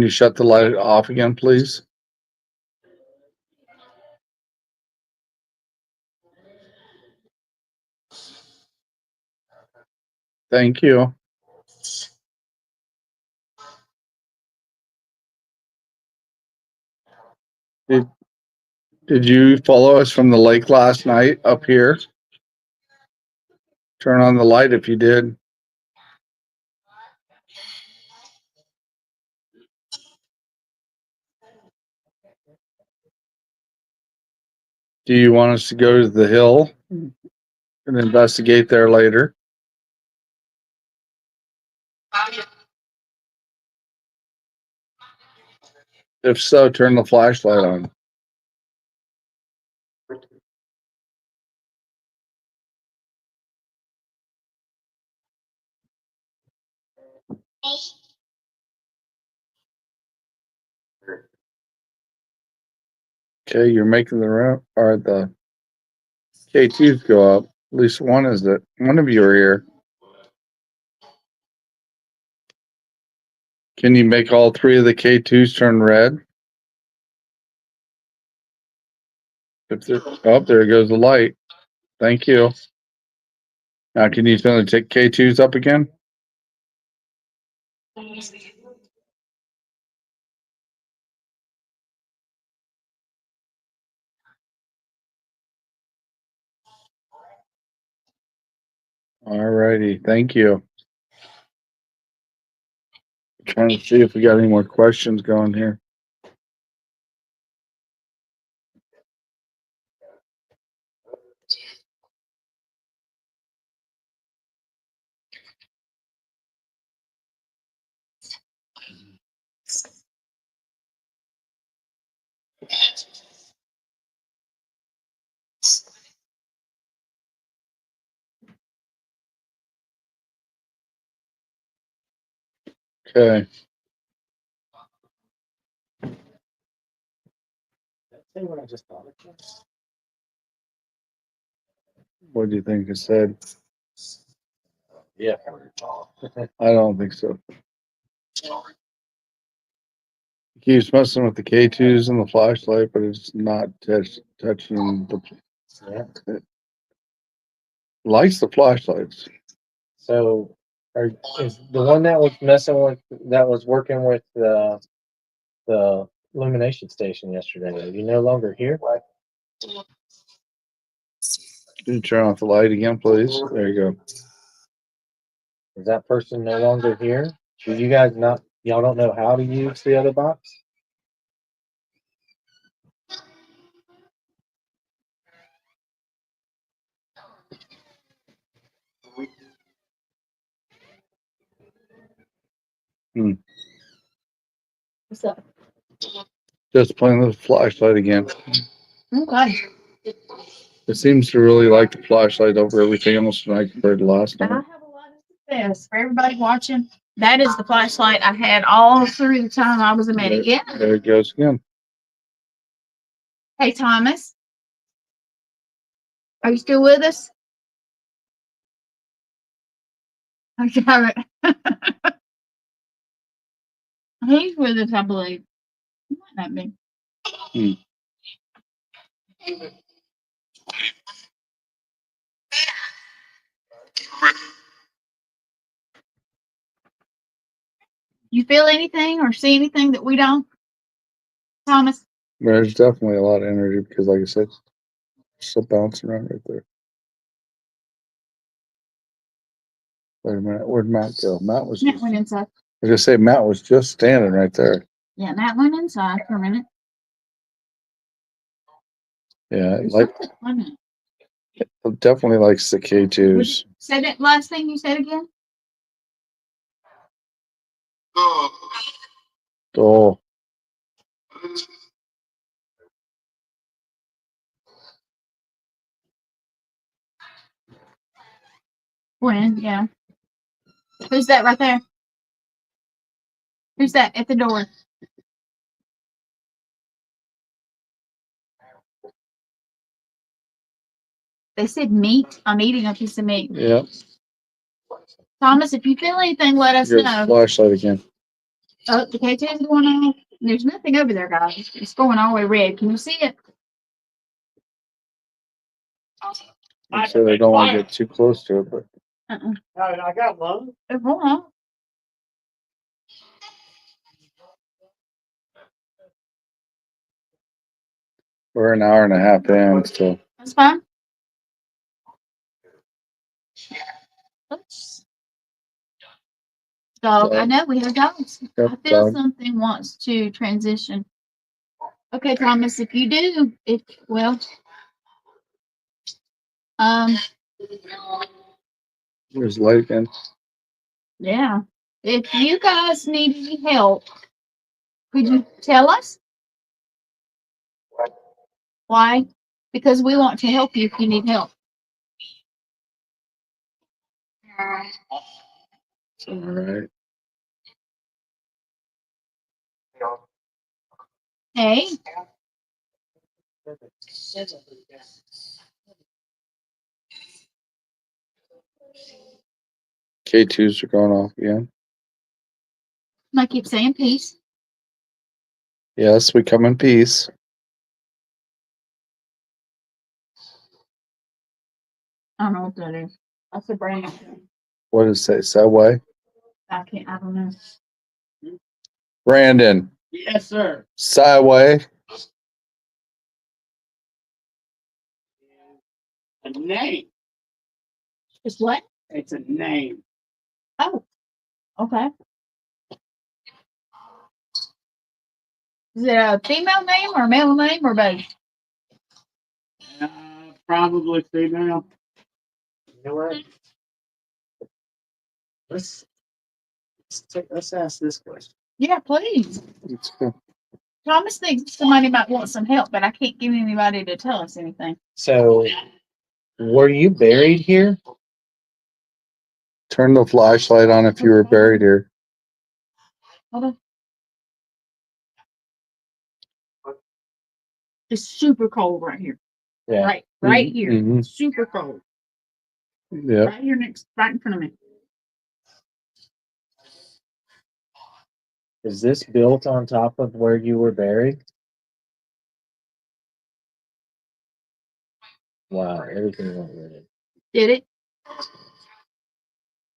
you shut the light off again, please? Thank you. Did you follow us from the lake last night up here? Turn on the light if you did. Do you want us to go to the hill and investigate there later? If so, turn the flashlight on. Okay, you're making the room or the K2s go up. At least one is it. One of you are here. Can you make all three of the K2s turn red? If there, oh, there goes the light. Thank you. Now, can you finally take K2s up again? Alrighty, thank you. Trying to see if we got any more questions going here. Okay. Say what I just thought. What do you think it said? Yeah. I don't think so. He keeps messing with the K2s and the flashlight, but it's not touching the. Yeah. It likes the flashlights. So, is the one that was working with the Illumination station yesterday? Are you no longer here? Can you turn off the light again, please? There you go. Is that person no longer here? Do you guys not? Y'all don't know how to use the other box? What's up? Just playing the flashlight again. Okay. It seems to really like the flashlight over everything else tonight compared to last I night. have a lot of success for everybody watching. That is the flashlight I had all through the time I was a medic. Yeah. There it goes again. Hey, Thomas. Are you still with us? I got it. He's with us, I believe. He might not be. You feel anything or see anything that we don't, Thomas? There's definitely a lot of energy because, like I said, it's still bouncing around right there. Wait a minute, where'd Matt go? Matt was Matt just, went inside. I was gonna say Matt was just standing right there. Yeah, Matt went inside for a minute. Yeah, like Wait a minute. definitely likes the Would you K2s. say that last thing you said again? Oh, When? Yeah. Who's that right there? Who's that at the door? They said meat. I'm eating a piece of meat. yeah. Thomas, if you feel anything, let us Your know. flashlight again. Oh, the K10's going on. There's nothing over there, guys. It's going all the way red. Can you see it? I said I don't want to get too close to it, but I got one. Hold on. we're an hour and a half in, so That's fine. Oops. Dog, I know we have dogs. Yep, I feel dog. something wants to transition. Okay, Thomas, if you do, um, there's light again. yeah. If you guys need any help, could you tell us? Why? Because we want to help you if you need help. All right. Hey, K2s are going off again. I keep saying peace. Yes, we come in peace. I don't know what that is. That's a brand. What does it say? Subway? I don't know. Brandon, Yes, sir. Sideway. A name. It's what? It's a name. Oh, okay. Is it a female name or a male name or both? Probably female. You know what? Let's ask this question. Yeah, please. Let's go. Thomas thinks somebody might want some help, but I can't get anybody to tell us anything. So, were you buried here? Turn the flashlight on if you were buried here. Hold on. It's super cold right here. Yeah. Right here. Mhm. Super cold. Yep. Right here right in front of me. Is this built on top of where you were buried? Wow, everything went red. Did it?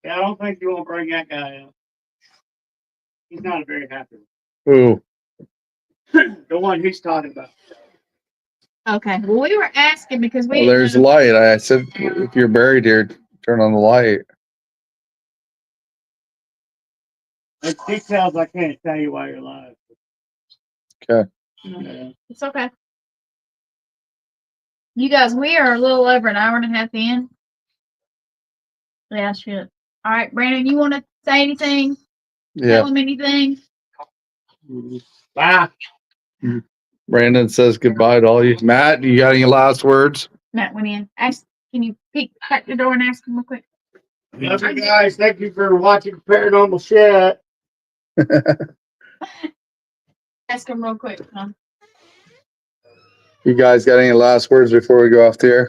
Yeah, I don't think you want to bring that guy up. He's not a very happy Ooh. one. The one he's talking about. Okay. Well, we were asking because we Well, didn't there's know- light. I said, if you're buried here, turn on the light. It's details I can't tell you while you're alive. Okay. Yeah. It's okay. You guys, we are a little over an hour and a half in. Yeah, shit. All right, Brandon, you want to say anything? Yeah. Tell him anything? Bye. Brandon says goodbye to all you. Matt, you got any last words? Matt went in. Can you crack the door and ask him real quick? Love you guys. Thank you for watching Paranormal Shit. Ask him real quick. Huh? You guys got any last words before we go off the air?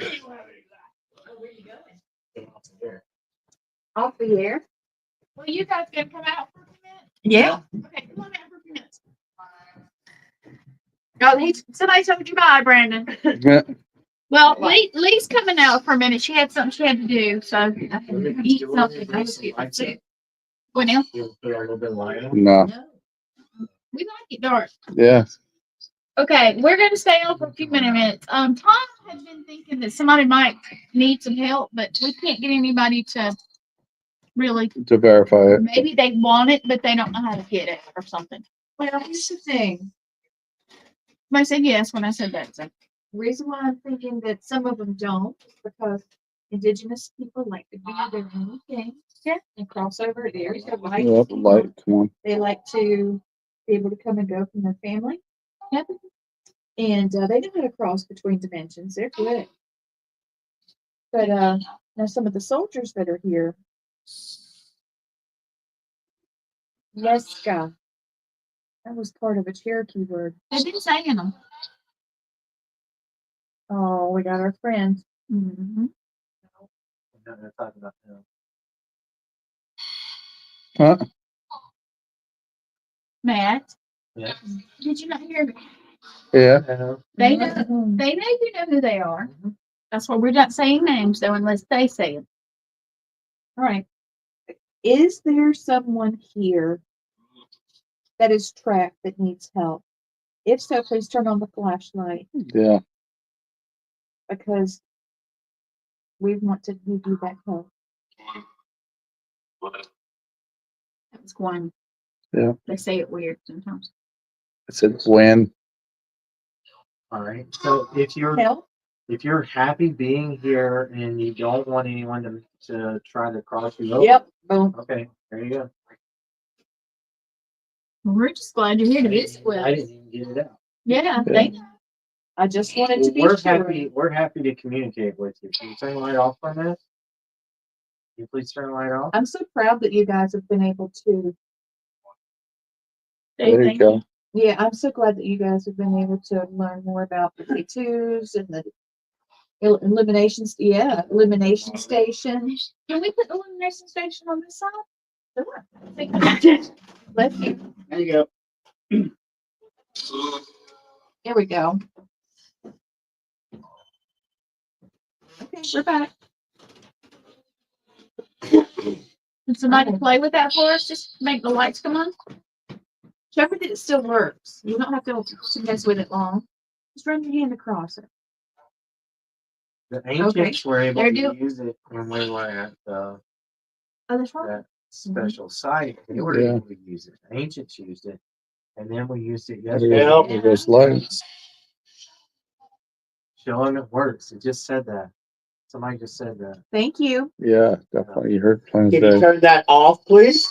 Off the air. Well, you guys gonna come out for a few minutes? Yeah. Okay, come on out for a few minutes. Oh, somebody told you bye, Brandon. Well, Lee's coming out for a minute. She had something she had to do, so I can eat something. What now? You put a little bit of light on? No. We like it dark. Yeah. Okay, we're gonna stay on for a few minutes. Tom has been thinking that somebody might need some help, but we can't get anybody to really. To verify it. Maybe they want it, but they don't know how to get it or something. Well, here's the thing. I said yes when I said that. So. Reason why I'm thinking that some of them don't is because indigenous people like to do their own thing. Yeah. And cross over areas of light. Yep, light. Come on. They like to be able to come and go from their family. Yep. And they know how to cross between dimensions. They're good. But now some of the soldiers that are here, Leska, that was part of a Cherokee word. They've been saying them. Oh, we got our friends. Mm-hmm. No, they're talking about them. Huh? Matt, Yeah. did you not hear me? Yeah. They know, they know you know who they are. That's why we're not saying names though, unless they say it. All right. Is there someone here that is trapped that needs help? If so, please turn on the flashlight Yeah. because we want to give you that help. That was Gwen. Yeah. They say it weird sometimes. I said Gwen. All right. So Help? if you're happy being here and you don't want anyone to try to cross you over, Yep. Boom. okay, there you go. We're just glad you're here to visit with I us. didn't even get it out. Yeah, they I just wanted to Well, be we're sure. happy. We're happy to communicate with you. Can you turn the light off for a minute? Can you please turn the light off? I'm so proud that you guys have been able to. they There you think go. Yeah, I'm so glad that you guys have been able to learn more about the K2s and the elimination station. Can we put the illumination station on this side? Sure. Let's you. There you go. Here we go. Okay, we're back. Can somebody play with that for us? Just make the lights come on. Check that it still works. You don't have to mess with it long. Just run your hand across it. The ancients were able They're to use it when we were at Oh, that's right. that special site. They were Yeah. able to use it. The ancients used it, and then we used it There yesterday. Yeah. there goes lights. Showing it works. It just said that. Somebody just said that. Thank you. Yeah, definitely. You heard plain as Can you day. turn that off, please?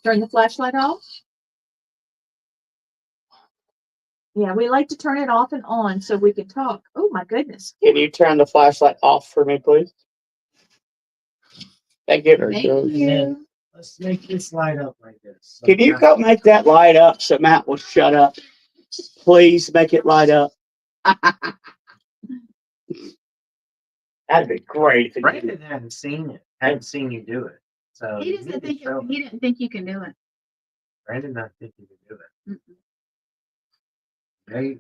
Turn the flashlight off. Yeah, we like to turn it off and on so we can talk. Oh my goodness. Can you turn the flashlight off for me, please? Thank you. There it Thank goes. you. Let's make this light up like this. Can you go make that light up so Matt will shut up? Please make it light up. That'd be great if it Brandon did. hadn't seen it. Hadn't seen you do it. So He you doesn't need to think show he didn't think you can do it. Brandon doesn't think you can do it. Mm-mm. Okay,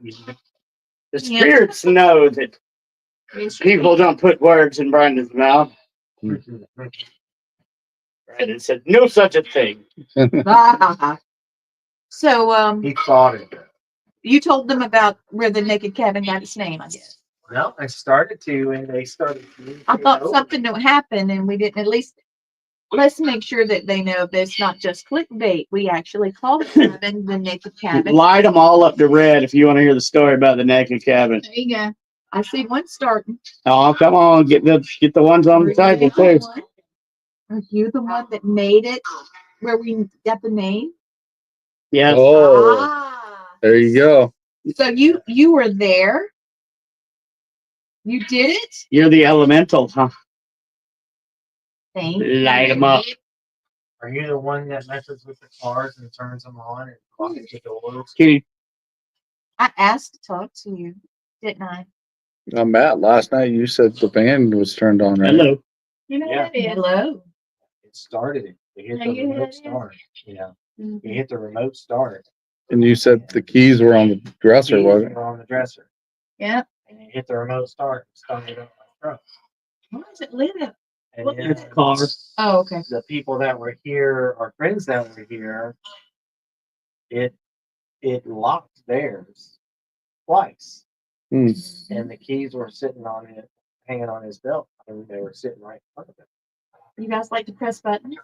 The spirits know that It's people don't put words in Brandon's mouth. Brandon said no such a thing. So, he thought it. you told them about where the naked cabin got its name, I guess. Well, I started to, and they started. I thought communicating something would happen and we didn't. At least let's make sure that they know that it's not just clickbait. We actually call the cabin the naked cabin. Light them all up to red if you want to hear the story about the naked cabin. There you go. I see one starting. Oh, come on, get the ones on the table too. Are you the one that made it where we got the name? Yes. Oh, Ah. there you go. So you were there. You did it. You're the elemental, huh? Thank you. Light them up. Are you the one that messes with the cars and turns them on and closes the doors? Can you, I asked to talk to you, didn't I? Matt, last night you said the band was turned on, right? hello. You know Yeah. what it is. Hello. It started it. You hit Yeah, the you hit remote it. start. Yeah. Mhm. You hit the remote start. And you said the keys were on the dresser, Keys wasn't it? were on the dresser. Yeah. And you hit the remote start and started up my truck. Why is it lit up? And What- then It's a car. Oh, okay. the people that were here, our friends that were here, it locked theirs twice. Hmm. And the keys were sitting on it, hanging on his belt. And they were sitting right in front of him. You guys like to press buttons?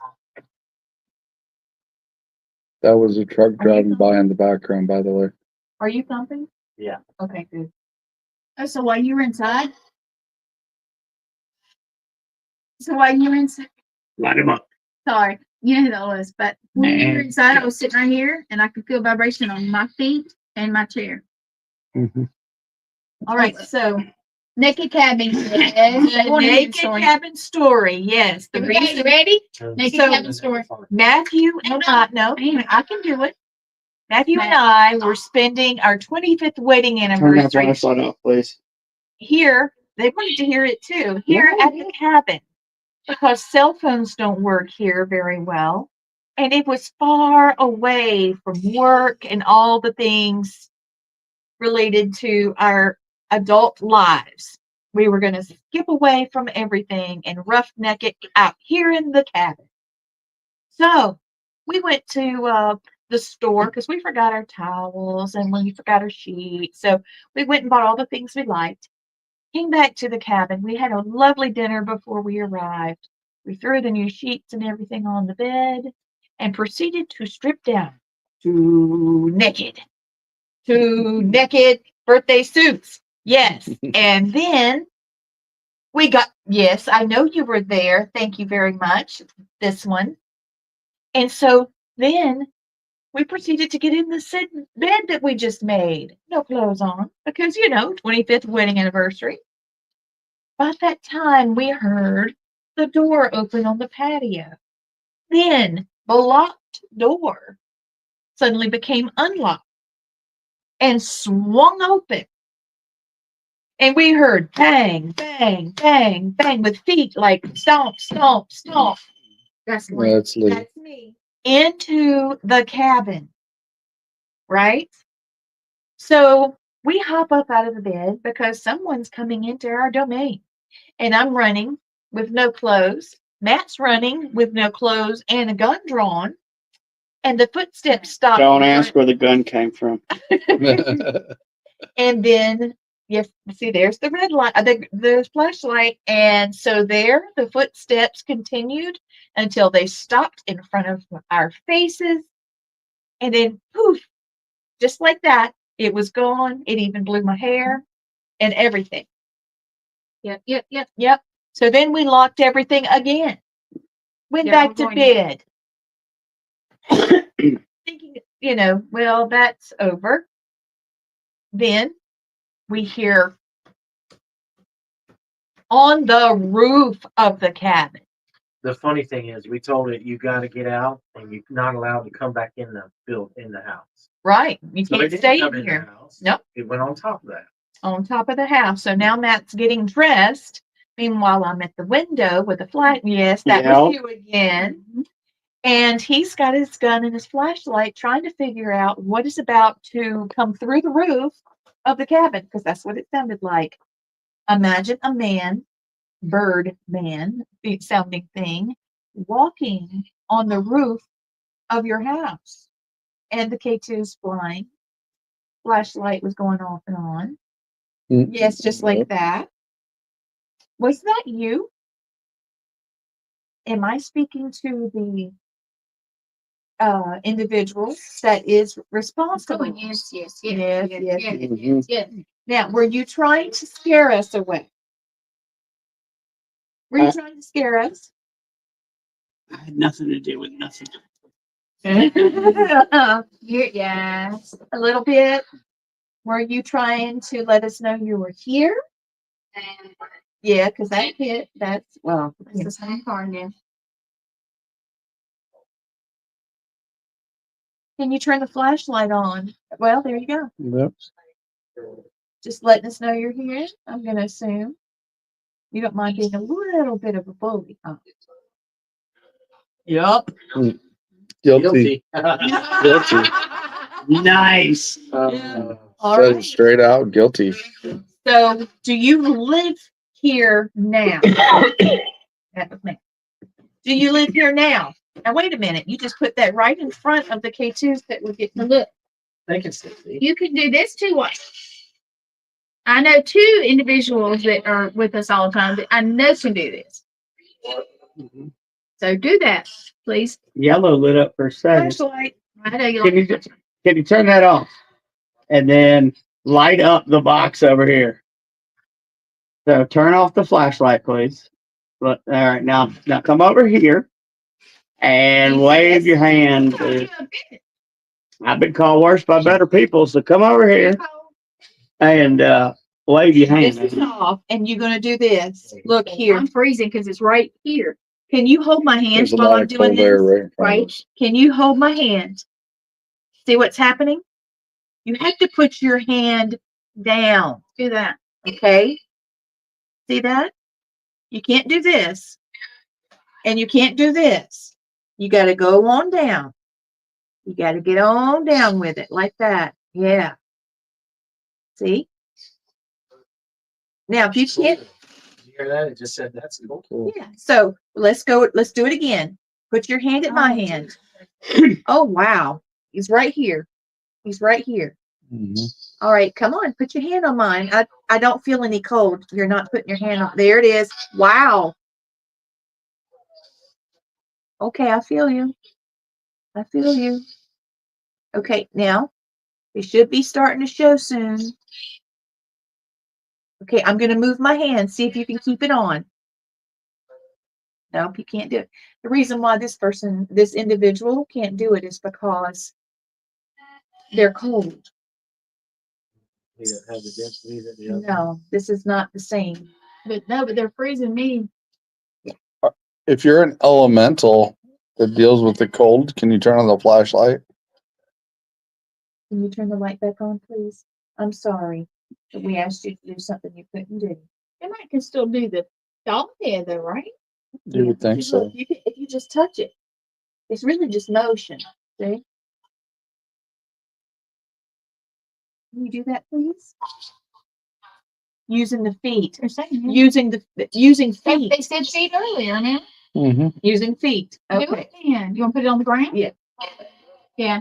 That was a truck driving by in the background, by the way. Are you thumping? Yeah. Okay, good. Oh, so while you were inside? So while you were inside, Light them up. sorry, you know who that was, but when you were inside, I was sitting right here and I could feel vibration on my feet and my chair. Mhm. All right, so Naked cabin. the naked cabin story. Yes, the You reason ready? And Naked So- cabin story. Matthew and I, no, I can do it. Matthew and I were spending our 25th wedding Turn that anniversary flashlight off, please. here. They wanted to hear it too, here at the cabin, because cell phones don't work here very well. And it was far away from work and all the things related to our adult lives. We were going to skip away from everything and roughneck it out here in the cabin. So we went to the store because we forgot our towels and we forgot our sheets. So we went and bought all the things we liked. Came back to the cabin. We had a lovely dinner before we arrived. We threw the new sheets and everything on the bed and proceeded to strip down to naked birthday suits. Yes. And then we got, yes, I know you were there. Thank you very much. This one. And so then we proceeded to get in the bed that we just made. No clothes on because, 25th wedding anniversary. By that time, we heard the door open on the patio. Then the locked door suddenly became unlocked and swung open. And we heard bang, bang, bang, bang with feet like stomp, stomp, stomp. That's That's Lee. That's me. Into the cabin. Right? So we hop up out of the bed because someone's coming into our domain. And I'm running with no clothes. Matt's running with no clothes and a gun drawn. And the footsteps stop. Don't ask where the gun came from. And then, yes, see, there's the red light, the flashlight. And so there, the footsteps continued until they stopped in front of our faces. And then, poof, just like that, it was gone. It even blew my hair and everything. Yep. So then we locked everything again. Went back to bed. Thinking, well, that's over. Then we hear on the roof of the cabin. The funny thing is, we told it you got to get out, and you're not allowed to come back in the house. Right. You So it can't didn't stay come in in the here. house. Nope. It went on top of that. On top of the house. So now Matt's getting dressed. Meanwhile, I'm at the window with a flash. Yes, that was you again. And he's got his gun and his flashlight trying to figure out what is about to come through the roof of the cabin, because that's what it sounded like. Imagine a man, bird man sounding thing, walking on the roof of your house. And the K2's flying. Flashlight was going off and on. Yes, just like that. Was that you? Am I speaking to the individual that is responsible? Yes. Yes. Now, were you trying to scare us away? Were you trying to scare us? I had nothing to do with nothing. Yes, a little bit. Were you trying to let us know you were here? Yeah, because that hit. That's It's the same car now. Can you turn the flashlight on? Well, there you go. Yep. Just letting us know you're here. I'm going to assume you don't mind being a little bit of a bully, huh? Yup. Guilty. Guilty. Nice. All Says right. straight out guilty. So, do you live here now? That was me. Do you live here now? Now, wait a minute. You just put that right in front of the K2s that would get. Look, They can see. you can do this too. I know two individuals that are with us all the time that I know can do this. So do that, please. Yellow lit up for a second. Flashlight. I know you Can you turn that off? And then light up the box over here. So turn off the flashlight, please. Look, all right, now come over here and wave your hand. I've been called worse by better people, so come over here and wave your hand. This is off, and you're going to do this. Look here. I'm freezing because it's right here. Can you hold my hand There's a while lot I'm of doing cold air this? right in front of Right? us. Can you hold my hand? See what's happening? You have to put your hand down. Do that. Okay? See that? You can't do this. And you can't do this. You got to go on down. You got to get on down with it like that. Yeah. See? Now, if you can't, Did you hear that? It just said that's cool. yeah. So let's go. Let's do it again. Put your hand at my hand. Oh, wow. He's right here. He's right here. Mhm. All right. Come on. Put your hand on mine. I don't feel any cold. You're not putting your hand on. There it is. Wow. Okay. I feel you. I feel you. Okay. Now, it should be starting to show soon. Okay. I'm going to move my hand. See if you can keep it on. Nope, you can't do it. The reason why this individual can't do it is because they're cold. We don't have the density that the other. No, this is not the same. But no, but they're freezing me. If you're an elemental that deals with the cold, can you turn on the flashlight? Can you turn the light back on, please? I'm sorry, but we asked you to do something you couldn't do. And I can still do the dog head though, right? You would think Because so. look, if you just touch it, it's really just motion. See? Can you do that, please? Using the feet. They're saying it. Using They feet. said feet earlier, man. Mm-hmm. Using feet. Do Okay. it then. You want to put it on the ground? Yeah. Yeah.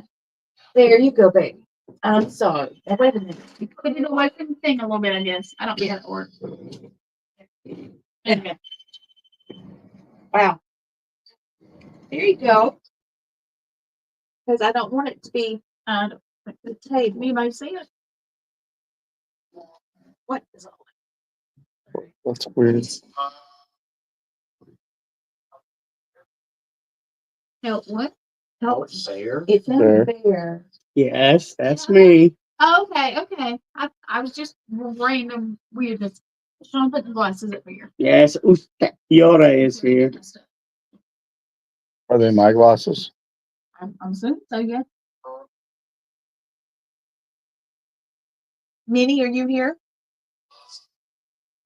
There you go, baby. I'm sorry. Now, wait a minute. You put it away from the thing a little bit, I guess. I don't get how it works. Okay. Wow. There you go. Because I don't want it to be Uh, the table. anybody see it? What is all That's weird. Help what? help? There. It's not There. there. Yes, that's me. Oh, okay, okay. I was just random weirdness. Shawn, put the glasses up here. Yes, Yora is here. Are they my glasses? I'm assuming so, yeah. Minnie, are you here?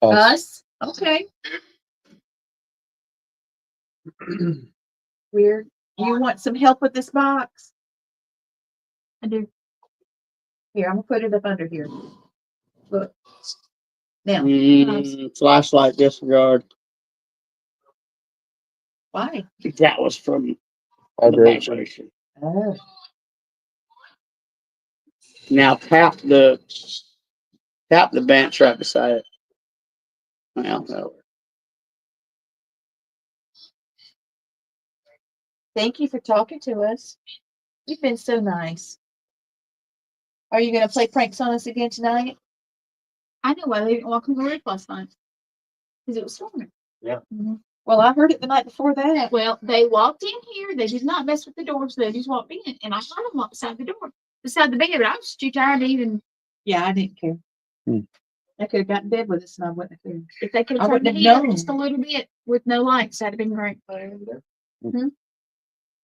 Us. Okay. Weird. You want some help with this box? I do. Here, I'm gonna put it up under here. Look. Now, Flashlight disregard. why? That was from the Vibration. vibration. Oh. Now tap the bench right beside it. Well, no. Thank you for talking to us. You've been so nice. Are you gonna play pranks on us again tonight? I know why they didn't walk on the roof last night. Because it was storming. Well, I heard it the night before that. Well, they walked in here. They did not mess with the doors. They just walked in. And I heard them walk beside the door, beside the bed. But I was too tired to even. Yeah, I didn't care. Hmm. I could have got in bed with us and I wouldn't have cared. If they could I have turned the wouldn't heat have up known. just a little bit with no lights, that'd have been great.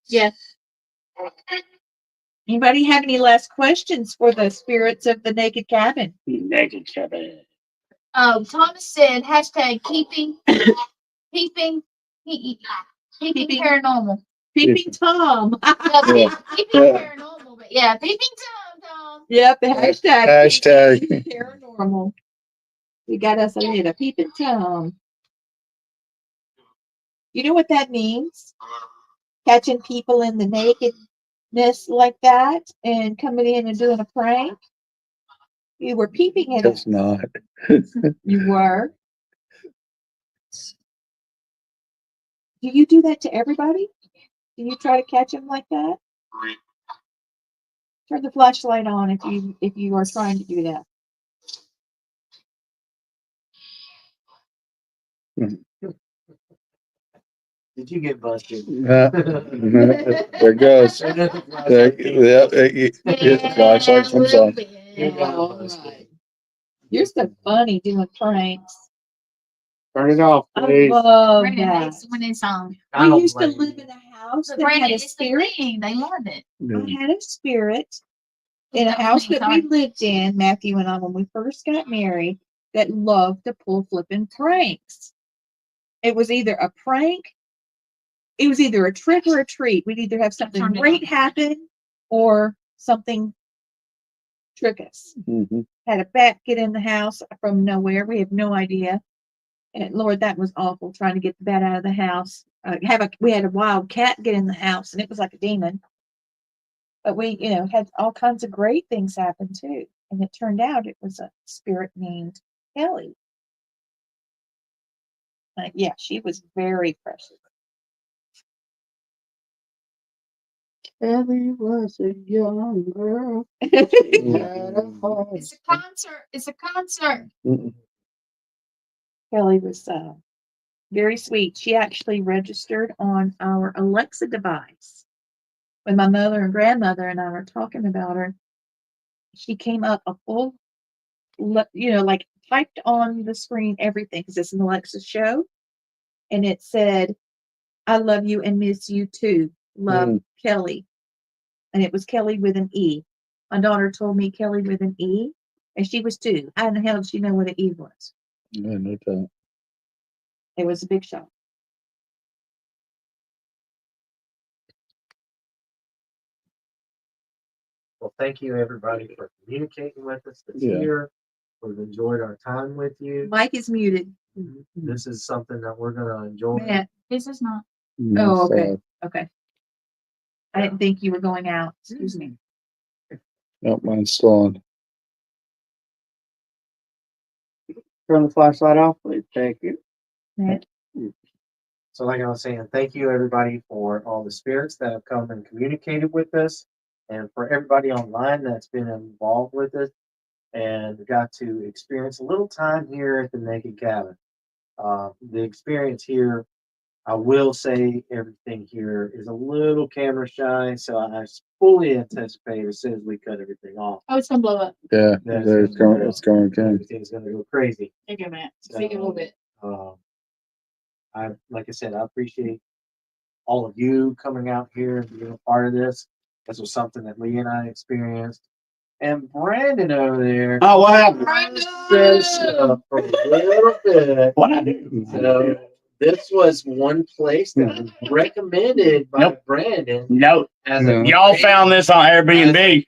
Yes. Anybody have any last questions for the spirits of the naked cabin? Naked cabin. Thomas said hashtag keeping keeping paranormal. Peeping Tom. No, keeping paranormal, but yeah, peeping Tom. Yep, the hashtag. Hashtag. Peeping paranormal. We got us a little peeping Tom. You know what that means? Catching people in the nakedness like that and coming in and doing a prank. You were peeping at us. It's not. You were. Do you do that to everybody? Do you try to catch them like that? Turn the flashlight on if you are trying to do that. Did you get busted? There it goes. The flashlight comes on. All right. You're so funny doing pranks. Turn it off, I please. love Brandon that. hates when it's on. I We don't used to blame live you. in a house But that Brandon, had a it's the spirit. thing. They love it. I had a spirit in a That was house me, that we sorry. lived in, Matthew and I, when we first got married, that loved to pull flipping pranks. It was either a prank, it was either a trick or a treat. We'd either have something Turned it great on. happen or something trick us. Mhm. Had a bat get in the house from nowhere. We have no idea. And Lord, that was awful trying to get the bat out of the house. We had a wild cat get in the house and it was like a demon. But we, had all kinds of great things happen too. And it turned out it was a spirit named Kelly. Yeah, she was very precious. Ellie was a young girl. It's a concert. It's a concert. Kelly was very sweet. She actually registered on our Alexa device. When my mother and grandmother and I were talking about her, she came up a full, like typed on the screen everything because it's an Alexa show. And it said, I love you and miss you too. Love, Kelly. And it was Kelly with an E. My daughter told me Kelly with an E, and she was 2. How in the hell did she know what an E was? Yeah, no doubt. It was a big shock. Well, thank you everybody for communicating with us that's Yeah. here. We've enjoyed our time with you. Mike is muted. This is something that we're gonna enjoy. Matt. This is not. Oh, okay. So, Okay. I didn't think you were going out. Excuse me. nope, mine's still on. Turn the flashlight off, please. Thank you. Matt. So like I was saying, thank you everybody for all the spirits that have come and communicated with us, and for everybody online that's been involved with us and got to experience a little time here at the Naked Cabin. The experience here, I will say everything here is a little camera shy, so I fully anticipate as soon as we cut everything off, Oh, it's gonna blow up. Yeah, That's it's going again. everything's gonna go crazy. Thank you, Matt. See you a little bit. Like I said, I appreciate all of you coming out here and being a part of this. This was something that Lee and I experienced. And Brandon over there Oh, what happened? says for a little bit. What I do? So this was one place that was recommended by Nope. Brandon. No, As a y'all found this on Airbnb.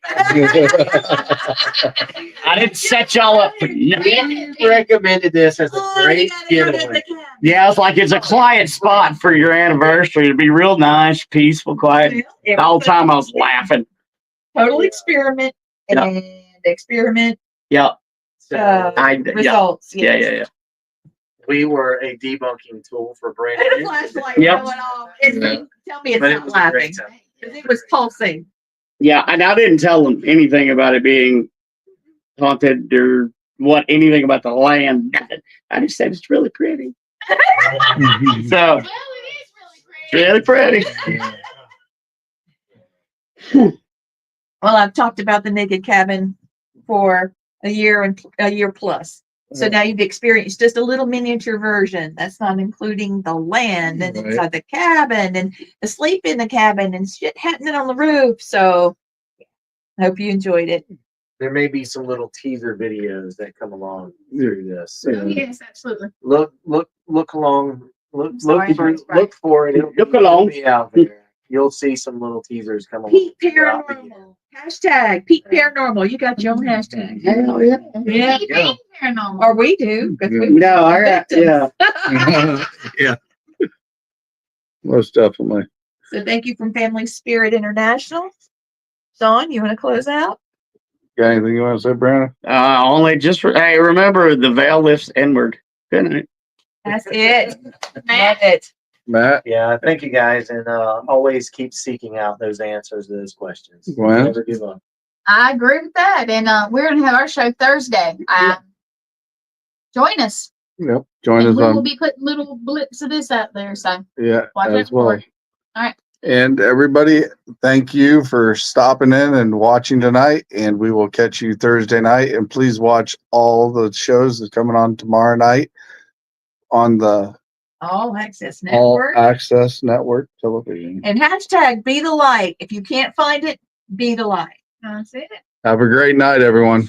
I didn't set y'all up. For, no. He recommended this as a great getaway. Yeah, it's like it's a quiet spot for your anniversary. It'd be real nice, peaceful, quiet. The whole time I was laughing. Total experiment and experiment Yeah, So yeah, results. yeah, yes. yeah, yeah. we were a debunking tool for And a Brandon. flashlight Yep. going off. Yeah. Tell me it's But it not was a laughing. great time. 'Cause it was pulsing. Yeah, and I didn't tell them anything about it being haunted or anything about the land. I just said it's really pretty. So Well, it is really pretty. really pretty. Well, I've talked about the Naked Cabin for a year plus. So now you've experienced just a little miniature version. That's not including the land and Right. inside the cabin and the sleep in the cabin and shit happening on the roof. So I hope you enjoyed it. There may be some little teaser videos that come along through this. So Oh, yes, absolutely. look along. I'm sorry, Look for it. Look along. It'll be out there. You'll see some little teasers come along. Peak throughout the year. Paranormal. Hashtag Peak Paranormal. You got your own hashtag. Hell yeah. Yeah. Keep go. being paranormal. Or we do. 'Cause we No, I got, victims. yeah. Yeah. Most definitely. So thank you from Family Spirit International. Shawn, you want to close out? Got anything you want to say, Brandon? Only just hey, remember the veil lifts inward. Good night. That's it. Love Matt, it. Matt? Yeah, thank you guys, and always keep seeking out those answers to those questions. Gwen? Never give up. I agree with that. And we're going to have our show Thursday. Join us. Yep. Join And us we will on. be putting little blips of this out there. So Yeah, watch out as well. for it. All right. And everybody, thank you for stopping in and watching tonight. And we will catch you Thursday night. And please watch all the shows that's coming on tomorrow night on the All Access All Network. Access Network television. And hashtag be the light. If you can't find it, be the light. That's it. Have a great night, everyone.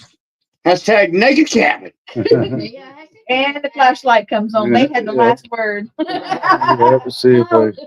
Hashtag naked cabin. Yeah. And the flashlight comes on. They had the last word. Hope to see you, please.